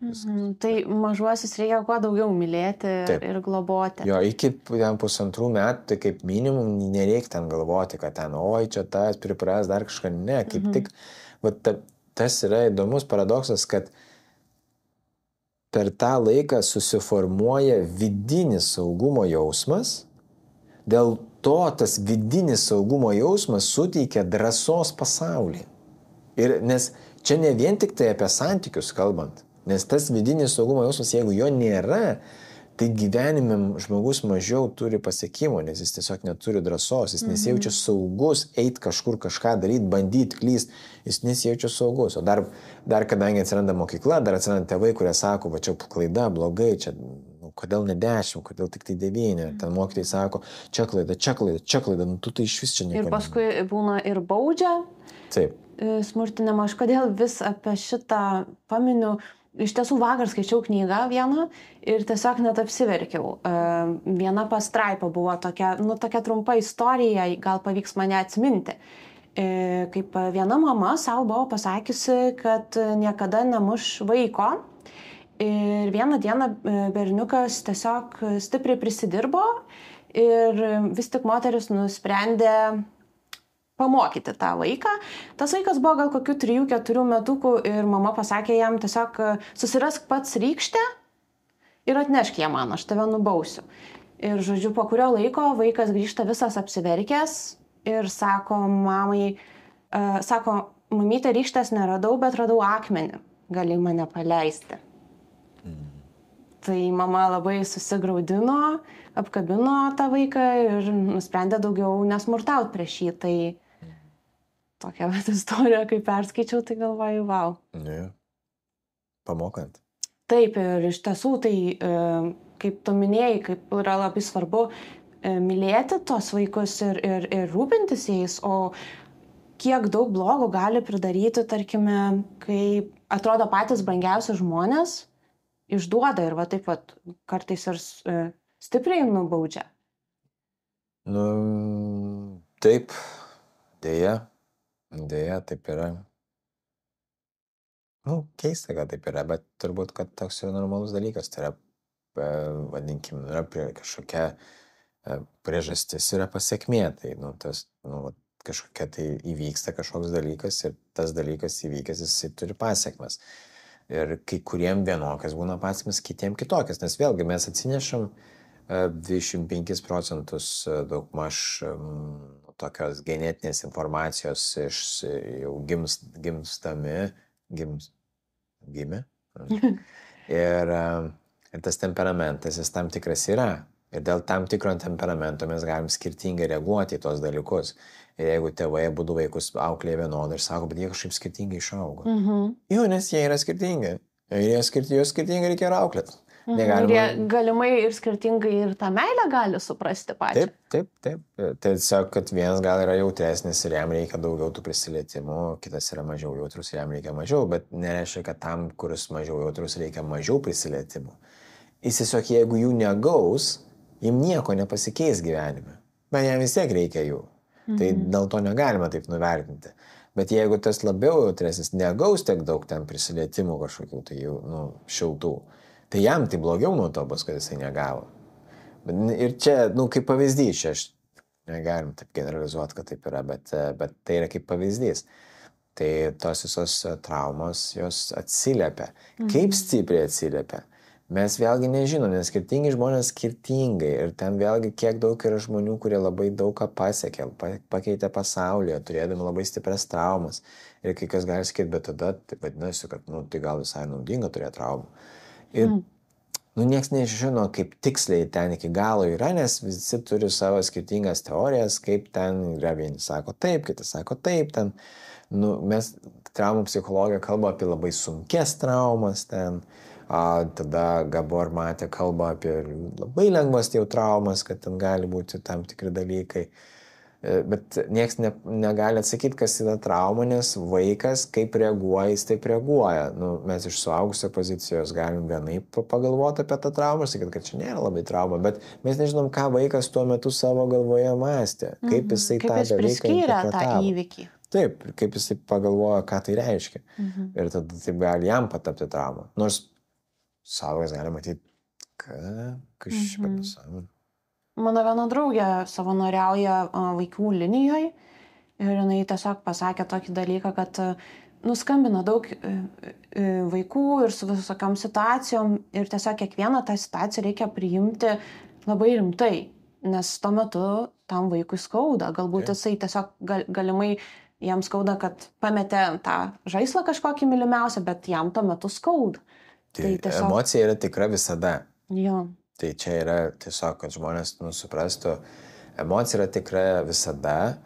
Tai mažuosius reikia kuo daugiau mylėti ir globoti. Jo, iki 1,5 metų, tai kaip minimum nereikia ten galvoti, kad ten, čia tas pripras dar kažką. Ne, kaip tik, tas yra įdomus paradoksas, kad per tą laiką susiformuoja vidinis saugumo jausmas, dėl to tas vidinis saugumo jausmas suteikia drąsos pasaulį. Ir nes čia ne vien tik tai apie santykius kalbant, nes tas vidinis saugumo jausmas, jeigu jo nėra, tai gyvenime žmogus mažiau turi pasiekimų, nes jis tiesiog neturi drąsos, jis nesijaučia saugus eit kažkur kažką daryti, bandyti, klyst, jis nesijaučia saugus. O dar kadangi atsiranda mokykla, dar atsiranda tėvai, kurie sako, va čia klaida, blogai, čia kodėl ne 10, kodėl tik tai 9, ten mokytojai sako, čia klaida, tu tai iš vis čia nieko. Ir paskui būna ir baudžia. Taip. Smurtinama, aš kodėl vis apie šitą paminiu, iš tiesų vakar skaičiau knygą vieną ir tiesiog net apsiverkiau. Viena pastraipa buvo tokia trumpa istorija, gal pavyks mane atsiminti. Kaip viena mama savo buvo pasakiusi, kad niekada nemuš vaiko. Ir vieną dieną berniukas tiesiog stipriai prisidirbo ir vis tik moteris nusprendė pamokyti tą vaiką. Tas vaikas buvo gal kokių 3-4 metukų ir mama pasakė jam tiesiog susirask pats rykštę ir atnešk ją man, aš tave nubausiu. Ir žodžiu, po kurio laiko vaikas grįžta visas apsiverkęs ir sako mamai, mamytė, rykštės neradau, bet radau akmenį, gali mane paleisti. Tai mama labai susigraudino, apkabino tą vaiką ir nusprendė daugiau nesmurtauti prieš jį. Tai tokia istorija, kai perskaičiau, tai galvoju, wow. Ne, pamokant. Taip, ir iš tiesų, tai kaip tu minėjai, kaip yra labai svarbu mylėti tos vaikus ir rūpintis jais, o kiek daug blogo gali pridaryti, tarkime, kai atrodo patys brangiausi žmonės išduoda ir taip kartais ir stipriai nubaudžia. Taip, dėja, taip yra. Keista, kad taip yra, bet turbūt, kad toks yra normalus dalykas. Tai yra, vadinkim, yra kažkokia priežastis, yra pasiekmė. Tai, kažkokia tai įvyksta kažkoks dalykas ir tas dalykas įvykęs, jisai turi pasiekmes. Ir kai kuriem vienokias būna pasiekmes, kitiem kitokias. Nes vėlgi mes atsinešam 25% daugmaž tokios genetinės informacijos iš jau gimė. Ir tas temperamentas, jis tam tikras yra. Ir dėl tam tikro temperamento mes galim skirtingai reaguoti į tos dalykus. Ir jeigu tėvai abudu vaikus auklėja vienodai ir sako, bet jie kažkaip skirtingai išaugo. Jo, nes jie yra skirtingi. Ir juos skirtingai reikia ir auklėti. Ir jie galimai ir skirtingai ir tą meilę gali suprasti pačią. Taip. Tai tiesiog, kad vienas gal yra jautresnis ir jam reikia daugiau tų prisilietimų, kitas yra mažiau jautrus ir jam reikia mažiau, bet nereiškia, kad tam, kuris mažiau jautrus, reikia mažiau prisilietimų. jis tiesiog jeigu jų negaus, jam nieko nepasikeis gyvenime. Bet jam vis tiek reikia jų. Tai dėl to negalima taip nuvertinti. Bet jeigu tas labiau jautresnis negaus tiek daug ten prisilietimų kažkokių, tai jau, šiltų, tai jam tai blogiau nuo to bus, kad jisai negavo. Ir čia, kaip pavyzdys, čia aš negalim taip generalizuoti, kad taip yra, bet tai yra kaip pavyzdys. Tai tos visos traumos, jos atsiliepia. Kaip stipriai atsiliepia? Mes vėlgi nežinom, nes skirtingi žmonės skirtingai. Ir ten vėlgi kiek daug yra žmonių, kurie labai daug ką pasiekė, pakeitė pasaulyje, turėdami labai stiprias traumas. Ir kai kas gali sakyti, bet tada tai vadinasi, kad tai gal visai naudinga turėti traumų. Ir nieks nežino, kaip tiksliai ten iki galo yra, nes visi turi savo skirtingas teorijas, kaip ten yra, vieni sako taip, kiti sako taip. Ten, mes traumų psichologija kalba apie labai sunkes traumas ten. Tada Gabor matė kalbą apie labai lengvas jau traumas, kad ten gali būti tam tikri dalykai. Bet nieks negali atsakyti, kas yra trauma, nes vaikas kaip reaguoja, jis taip reaguoja. Mes iš suaugusio pozicijos galim vienaip pagalvoti apie tą traumą, sakyti, kad čia nėra labai trauma, bet mes nežinom, ką vaikas tuo metu savo galvoje mąstė, kaip jisai tą dalyką interpretavo. Tą įvykį. Taip, kaip jisai pagalvoja, ką tai reiškia. Ir tada taip gali jam patapti traumą. Nors saugas gali matyti, kas čia per nesąmonė. Mano viena draugė savanoriauja vaikų linijoje ir jinai tiesiog pasakė tokį dalyką, kad nuskambina daug vaikų ir su visokiom situacijom ir tiesiog kiekvieną tą situaciją reikia priimti labai rimtai, nes tuo metu tam vaikui skauda. Galbūt jisai tiesiog galimai jam skauda, kad pametė tą žaislą kažkokį mylimiausią, bet jam tuo metu skauda. Tai tiesiog... Emocija yra tikra visada. Jo. Tai čia yra tiesiog, kad žmonės suprastų, emocija yra tikra visada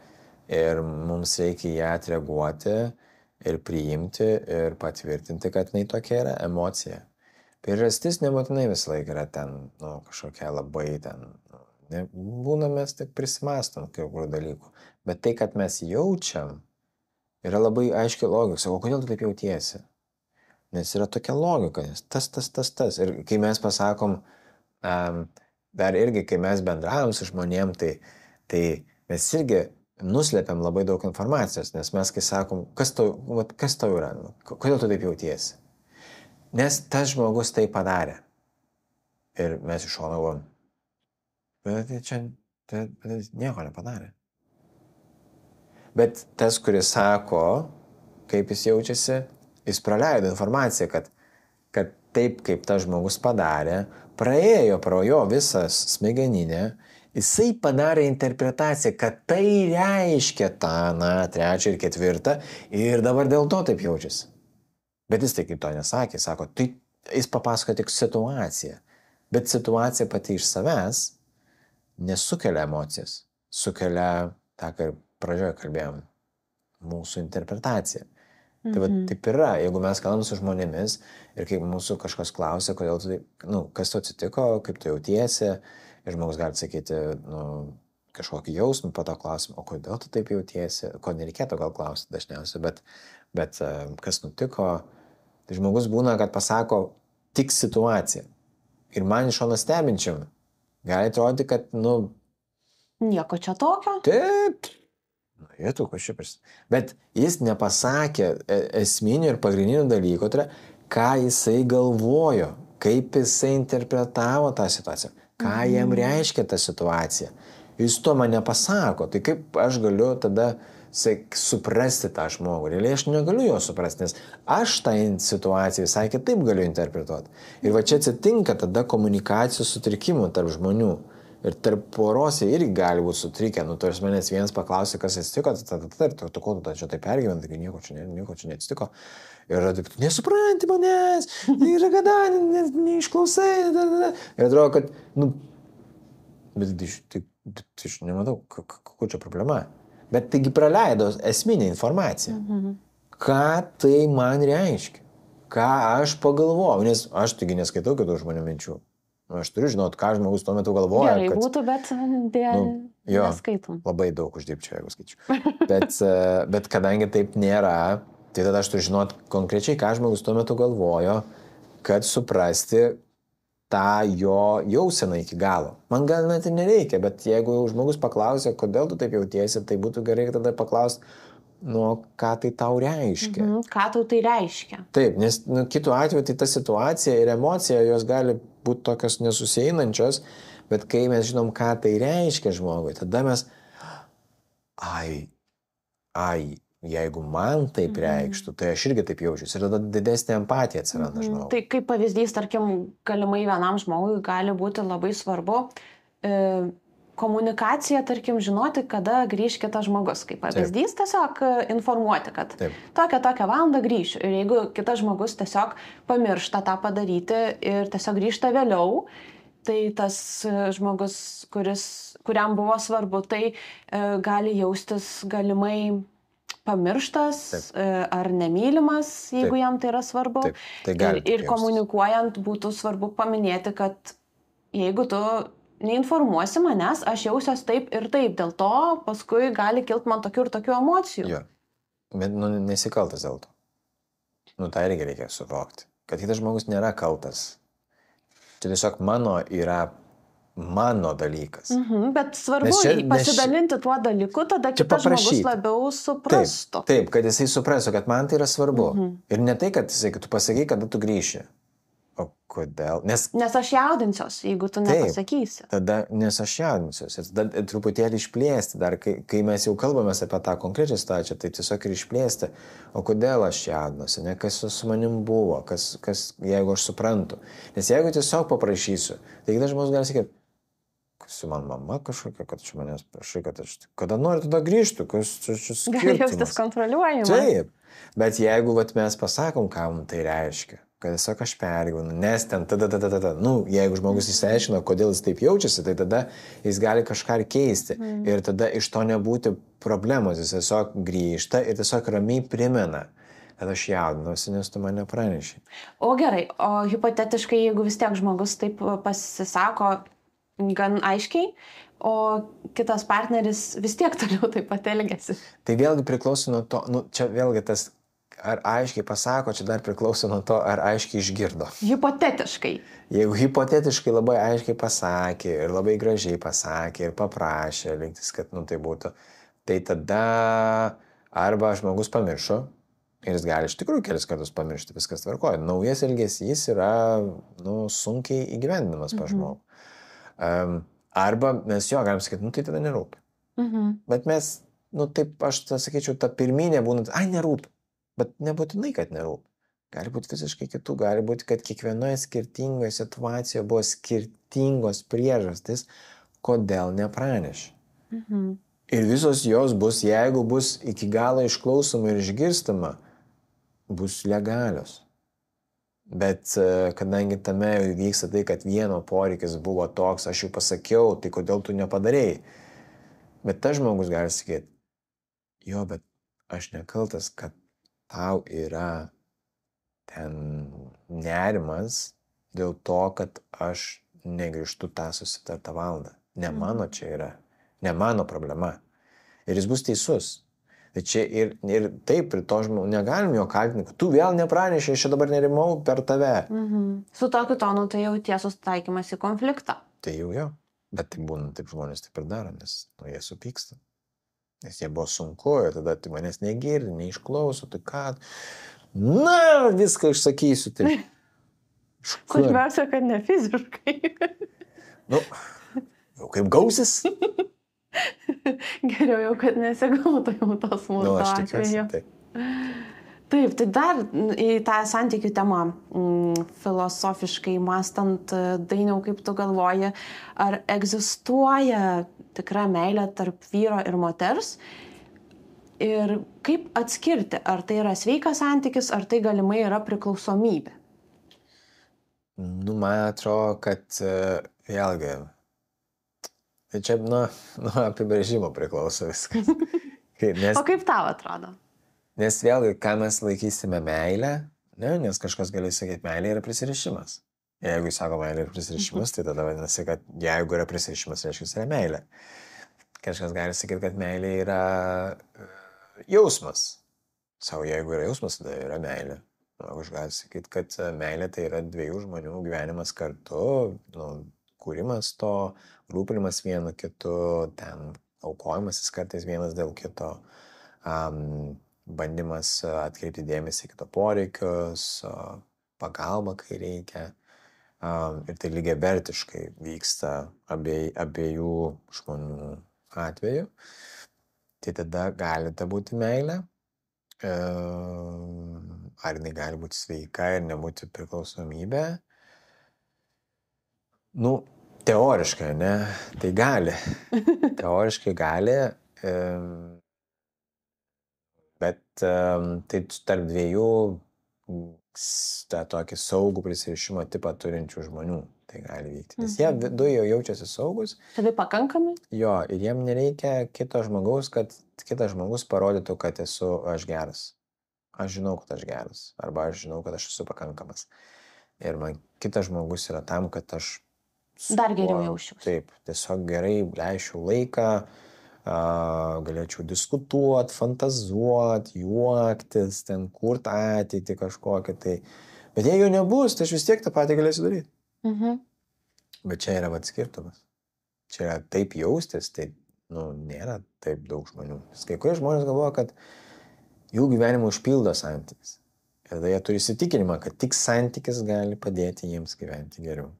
ir mums reikia ją atreaguoti ir priimti ir patvirtinti, kad jinai tokia yra emocija. Priežastis nebūtinai visą laiką yra ten, kažkokia labai ten, būna mes tik prisimastom kai kurių dalykų. Bet tai, kad mes jaučiam, yra labai aiški logika. Sako, kodėl tu taip jautiesi? Nes yra tokia logika, nes tas. Ir kai mes pasakom, dar irgi, kai mes bendravom su žmonėm, tai mes irgi nuslepiam labai daug informacijos, nes mes kai sakom, kas tau yra, kodėl tu taip jautiesi? Nes tas žmogus tai padarė. Ir mes iš šono galvom, bet čia nieko nepadarė. Bet tas, kuris sako, kaip jis jaučiasi, jis praleido informaciją, kad taip, kaip tas žmogus padarė, praėjo pro jo visas smegeninę, jisai padarė interpretaciją, kad tai reiškia tą, trečią ir ketvirtą ir dabar dėl to taip jaučiasi. Bet jis tai kaip to nesakė, sako, tai jis papasako tik situaciją, bet situacija pati iš savęs nesukelia emocijas, sukelia tą, ką pradžioje kalbėjom, mūsų interpretaciją. Tai va, taip yra, jeigu mes kalbam su žmonėmis ir kaip mūsų kažkas klausia, kodėl tu taip, kas tu atsitiko, kaip tu jautiesi, ir žmogus gali sakyti, kažkokį jausmą, po to klausim, o kodėl tu taip jautiesi, ko nereikėtų gal klausti dažniausiai, bet kas nutiko, tai žmogus būna, kad pasako tik situaciją. Ir man iš šono stebinčiam gali atrodyti, kad, nieko čia tokio. Taip. Bet jis nepasakė esminių ir pagrindinių dalykų, tai yra, ką jisai galvojo, kaip jisai interpretavo tą situaciją, ką jam reiškia ta situacija. Jis to man nepasako, tai kaip aš galiu tada suprasti tą žmogų. Realiai aš negaliu jo suprasti, nes aš tą situaciją visai kitaip galiu interpretuoti. Ir va čia atsitinka tada komunikacijos sutrikimų tarp žmonių. Ir tarp poros irgi gali būti sutrikę. Tarsi manęs vienas paklausė, kas atsitiko, tu ko tu čia taip pergyventi, tai nieko čia neatsitiko. Ir taip, nesupranti manęs, ir kada, neišklausai. Ir atrodo, kad, bet aš nematau, kokia čia problema. Bet taigi praleido esminę informaciją. Ką tai man reiškia? Ką aš pagalvojau? Nes aš taigi neskaitau kitų žmonių minčių. Aš turiu žinot, ką žmogus tuo metu galvoja. Gerai būtų, bet neskaitom. Labai daug uždirbčiau, jeigu skaičiu. Bet kadangi taip nėra, tai tada aš turiu žinot konkrečiai, ką žmogus tuo metu galvojo, kad suprasti, tą jo jauseną iki galo. Man gal net ir nereikia, bet jeigu žmogus paklausia, kodėl tu taip jautiesi, tai būtų gerai tada paklausti, ką tai tau reiškia. Ką tau tai reiškia? Taip, nes kitu atveju tai ta situacija ir emocija, jos gali būti tokios nesusieinančios, bet kai mes žinom, ką tai reiškia žmogui, tada mes, jeigu man taip reikštų, tai aš irgi taip jaučiuosi. Ir tada didesnė empatija atsiranda žmogui. Tai kaip pavyzdys, tarkim, galimai vienam žmogui gali būti labai svarbu komunikacija, tarkim, žinoti, kada grįž kitas žmogus. Kaip pavyzdys, tiesiog informuoti, kad tokią valandą grįšiu. Ir jeigu kitas žmogus tiesiog pamiršta tą padaryti ir tiesiog grįžta vėliau, tai tas žmogus, kuriam buvo svarbu, tai gali jaustis galimai pamirštas ar nemylimas, jeigu jam tai yra svarbu. Ir komunikuojant būtų svarbu paminėti, kad jeigu tu neinformuosi manęs, aš jausiuos taip ir taip, dėl to paskui gali kilti man tokių ir tokių emocijų. Jo, bet nesikaltas dėl to. Tai irgi reikia suvokti, kad kitas žmogus nėra kaltas. Čia tiesiog mano dalykas. Bet svarbu pasidalinti tuo dalyku, tada kitas žmogus labiau suprastų. Taip, kad jisai suprastų, kad man tai yra svarbu. Ir ne tai, kad tu pasakai, kada tu grįši. O kodėl? Nes aš jaudinsiuos, jeigu tu nepasakysi. Tada, nes aš jaudinsiuos. Ir tada truputėlį išplėsti, dar kai mes jau kalbame apie tą konkrečią situaciją, tai tiesiog ir išplėsti, o kodėl aš jaudinuosi, kas su manim buvo, jeigu aš suprantu. Nes jeigu tiesiog paprašysiu, tai kitas žmogus gali sakyti, su man mama kažkokia, kad čia manęs prašai, kad aš kada noriu, tada grįžtu, kas čia skirtumas. Gali jaustis kontroliuojamas. Taip, bet jeigu mes pasakom, ką mums tai reiškia, kad tiesiog aš pergyvenu, nes ten jeigu žmogus išsiaiškino, kodėl jis taip jaučiasi, tai tada jis gali kažką keisti ir tada iš to nebūti problemos, jis tiesiog grįžta ir tiesiog ramiai primena, kad aš jaudinuosi, nes tu mane praneši. O gerai, o hipotetiškai, jeigu vis tiek žmogus taip pasisako gan aiškiai, o kitas partneris vis tiek toliau taip pat elgiasi. Tai vėlgi priklauso nuo to, čia vėlgi tas, ar aiškiai pasako, čia dar priklauso nuo to, ar aiškiai išgirdo. Hipotetiškai. Jeigu hipotetiškai labai aiškiai pasakė ir labai gražiai pasakė ir paprašė, linktis, kad tai būtų, tai tada arba žmogus pamiršo ir jis gali iš tikrųjų kelis kartus pamiršti, viskas tvarkoja. Naujas elgesys yra sunkiai įgyvendinamas pas žmogų. Arba mes galim sakyti, tai tada nerūpi. Bet mes, taip aš sakyčiau, ta pirminė būna, nerūpi, bet nebūtinai, kad nerūpi. Gali būti visiškai kitų, gali būti, kad kiekvienoje skirtingoje situacijoje buvo skirtingos priežastys, kodėl nepraneši. Ir visos jos bus, jeigu bus iki galo išklausoma ir išgirstama, bus legalios. Bet kadangi tame vyksta tai, kad vieno poreikis buvo toks, aš jau pasakiau, tai kodėl tu nepadarėjai. Bet tas žmogus gali sakyti, bet aš nekaltas, kad tau yra ten nerimas dėl to, kad aš negrįžtu tą susitartą valandą. Ne mano čia yra, ne mano problema. Ir jis bus teisus. Tai čia ir taip, ir to žmogų negalim jo kaltinti, kad tu vėl nepranešei, aš čia dabar nerimau per tave. Su tokiu tonu tai jau tiesus taikymas į konfliktą. Tai jau, bet tai būna taip žmonės taip ir daro, nes jie supyksta. Nes jie buvo sunku, ir tada tai manęs negirdi, neišklauso, tai ką? Viską išsakysiu. Tai. Svarbiausia, kad ne fiziškai. Jau kaip gausis. Geriau jau, kad nesigautų jau tos smurto atveju. Taip, tai dar į tą santykių temą filosofiškai mąstant, Dainiau, kaip tu galvoji, ar egzistuoja tikra meilė tarp vyro ir moters? Ir kaip atskirti, ar tai yra sveikas santykis, ar tai galimai yra priklausomybė? Man atrodo, kad vėlgi, tai čia nuo apibrėžimo priklauso viskas. O kaip tau atrodo? Nes vėlgi, ką mes laikysime meilę, nes kažkas gali sakyti, meilė yra prisirišimas. Jeigu jis sako, meilė yra prisirišimas, tai tada vadinasi, kad jeigu yra prisirišimas, reiškia, yra meilė. Kažkas gali sakyti, kad meilė yra jausmas. Jeigu yra jausmas, tada yra meilė. Aš galiu sakyti, kad meilė tai yra dviejų žmonių gyvenimas kartu, kūrimas to, rūpinimas vienu kitu, ten aukojimasis kartais vienas dėl kito, bandymas atkreipti dėmesį kito poreikius, pagalba, kai reikia. Ir tai lygiavertiškai vyksta abiejų žmonių atveju. Tai tada gali ta būti meilė. Ar jinai gali būti sveika ir nebūti priklausomybė? Teoriškai, ne? Tai gali. Teoriškai gali. Bet tai tarp dviejų tą tokį saugų prisirišimo tipą turinčių žmonių tai gali vykti. Nes jie viduje jau jaučiasi saugus. Tai pakankamai? Jo, ir jiem nereikia kito žmogaus, kad kitas žmogus parodytų, kad esu aš geras. Aš žinau, kad aš geras. Arba aš žinau, kad aš esu pakankamas. Ir man kitas žmogus yra tam, kad aš dar geriau jausčiausi. Taip, tiesiog gerai leisčiau laiką, galėčiau diskutuoti, fantazuoti, juoktis, ten kurti ateitį kažkokią tai. Bet jei jo nebus, tai aš vis tiek tą patį galėsiu daryti. Bet čia yra skirtumas. Čia yra taip jaustis, tai nėra taip daug žmonių. Kai kurie žmonės galvoja, kad jų gyvenimą užpildo santykis. Ir tada jie turi įsitikinimą, kad tik santykis gali padėti jiems gyventi geriau.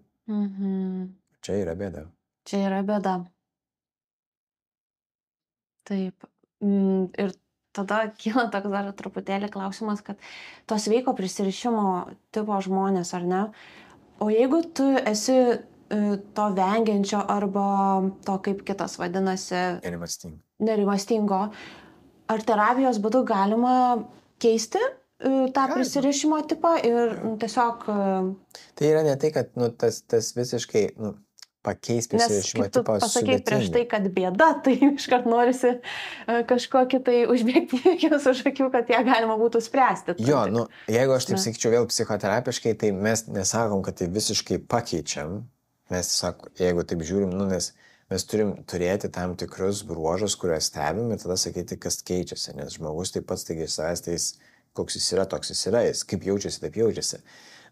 Čia yra bėda. Čia yra bėda. Taip. Ir tada kyla toks dar truputėlį klausimas, kad to sveiko prisirišimo tipo žmonės, ar ne? O jeigu tu esi to vengiančio arba to, kaip kitas vadinasi, nerimastingo, ar terapijos būdu galima keisti tą prisirišimo tipą ir tiesiog... Tai yra ne tai, kad tas visiškai pakeis prisirišimo tipą sudėtingai. Nes pasakei prieš tai, kad bėda, tai iškart norisi kažkokį tai užbėgti įvykius už akių, kad ją galima būtų spręsti. Jo, jeigu aš taip sakyčiau vėl psichoterapiškai, tai mes nesakom, kad tai visiškai pakeičiam. Mes tiesiog, jeigu taip žiūrim, nes mes turim turėti tam tikrus bruožus, kuriuos stebim ir tada sakyti, kas keičiasi. Nes žmogus taip pats taigi savęs, tai koks jis yra, toks jis yra, jis kaip jaučiasi, taip jaučiasi.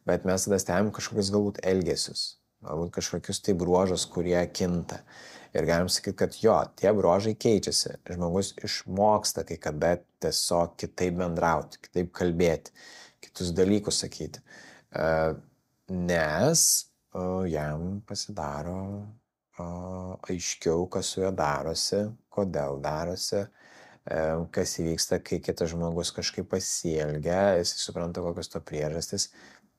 Bet mes tada stebim kažkokius galbūt elgesius. Galbūt kažkokius tai bruožus, kurie kinta. Ir galim sakyti, kad jo, tie bruožai keičiasi. Žmogus išmoksta kai kada tiesiog kitaip bendrauti, kitaip kalbėti, kitus dalykus sakyti. Nes jam pasidaro aiškiau, kas su juo darosi, kodėl darosi, kas įvyksta, kai kitas žmogus kažkaip pasielgia, jis supranta, kokios to priežastis.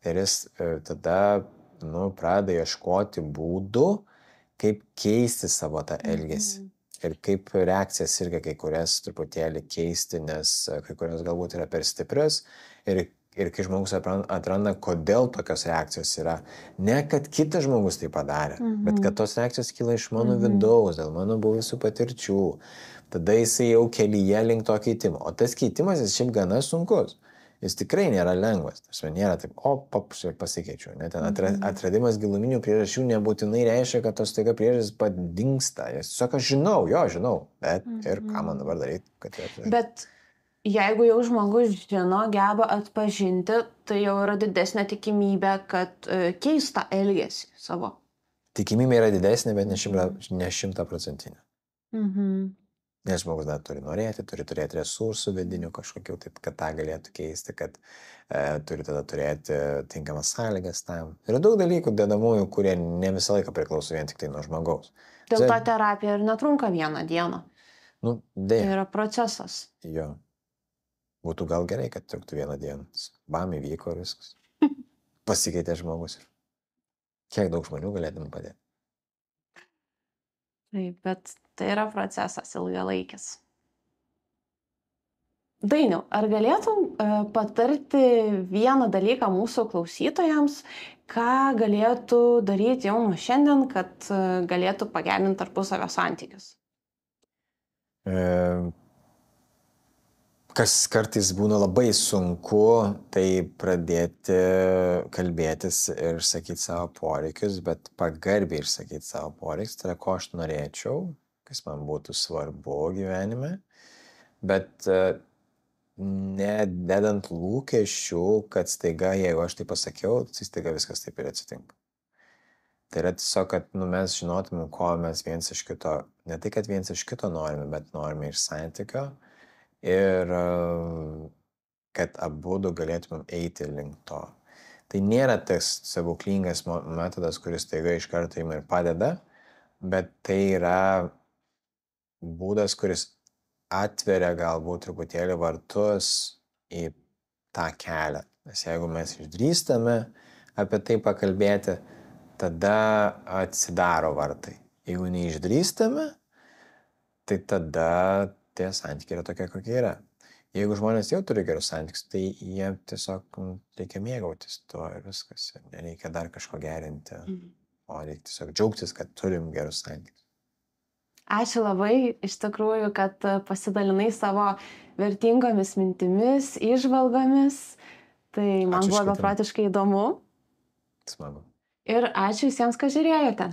Ir jis tada pradeda ieškoti būdų, kaip keisti savo tą elgesį. Ir kaip reakcijas irgi kai kurias truputėlį keisti, nes kai kurios galbūt yra per stiprios. Ir kai žmogus atranda, kodėl tokios reakcijos yra. Ne, kad kitas žmogus tai padarė, bet kad tos reakcijos kyla iš mano vidaus, dėl mano buvusių patirčių. Tada jisai jau kelyje link to keitimo. O tas keitimas jis šiaip gana sunkus. Jis tikrai nėra lengvas. Tarsi nėra taip, ir pasikeičiu. Net atradimas giluminių priežasčių nebūtinai reiškia, kad tos staiga priežastys padingsta. Jis sako, žinau, bet ir ką man dabar daryti? Bet jeigu jau žmogus žino, geba atpažinti, tai jau yra didesnė tikimybė, kad keis tą elgesį savo. Tikimybė yra didesnė, bet ne 100%. Nes žmogus dar turi norėti, turi turėti resursų vidinių kažkokių, taip, kad tą galėtų keisti, kad turi tada turėti tinkamas sąlygas tam. Yra daug dalykų dedamųjų, kurie ne visą laiką priklauso vien tik tai nuo žmogaus. Dėl to terapija ir netrunka vieną dieną. Tai yra procesas. Jo. Būtų gal gerai, kad truktų vieną dieną. Bam, įvyko ir viskas. Pasikeitė žmogus. Kiek daug žmonių galėtum padėti? Taip, bet tai yra procesas ilgalaikis. Dainiau, ar galėtum patarti vieną dalyką mūsų klausytojams, ką galėtų daryti jau nuo šiandien, kad galėtų pagerinti tarpusavio santykius? Kas kartais būna labai sunku, tai pradėti kalbėtis ir sakyti savo poreikius, bet pagarbiai ir sakyti savo poreikius, tai yra ko aš norėčiau, kas man būtų svarbu gyvenime, bet nededant lūkesčių, kad staiga, jeigu aš tai pasakiau, tai staiga viskas taip ir atsitinka. Tai yra tiesiog, kad mes žinotumėm, ko mes viens iš kito, ne tai, kad viens iš kito norime, bet norime iš santykio ir kad abudu galėtumėm eiti link to. Tai nėra tas stebuklingas metodas, kuris staiga iš karto ima ir padeda, bet tai yra būdas, kuris atveria galbūt truputėlį vartus į tą kelią. Nes jeigu mes išdrįstame apie tai pakalbėti, tada atsidaro vartai. Jeigu neišdrįstame, tai tada tie santykiai yra tokie, kokie yra. Jeigu žmonės jau turi gerus santykius, tai jie tiesiog reikia mėgautis tuo ir viskas. Nereikia dar kažko gerinti, o reikia tiesiog džiaugtis, kad turim gerus santykius. Ačiū labai, iš tikrųjų, kad pasidalinai savo vertingomis mintimis, įžvalgomis. Tai man buvo beprotiškai įdomu. Smagu. Ir ačiū visiems, kad žiūrėjote.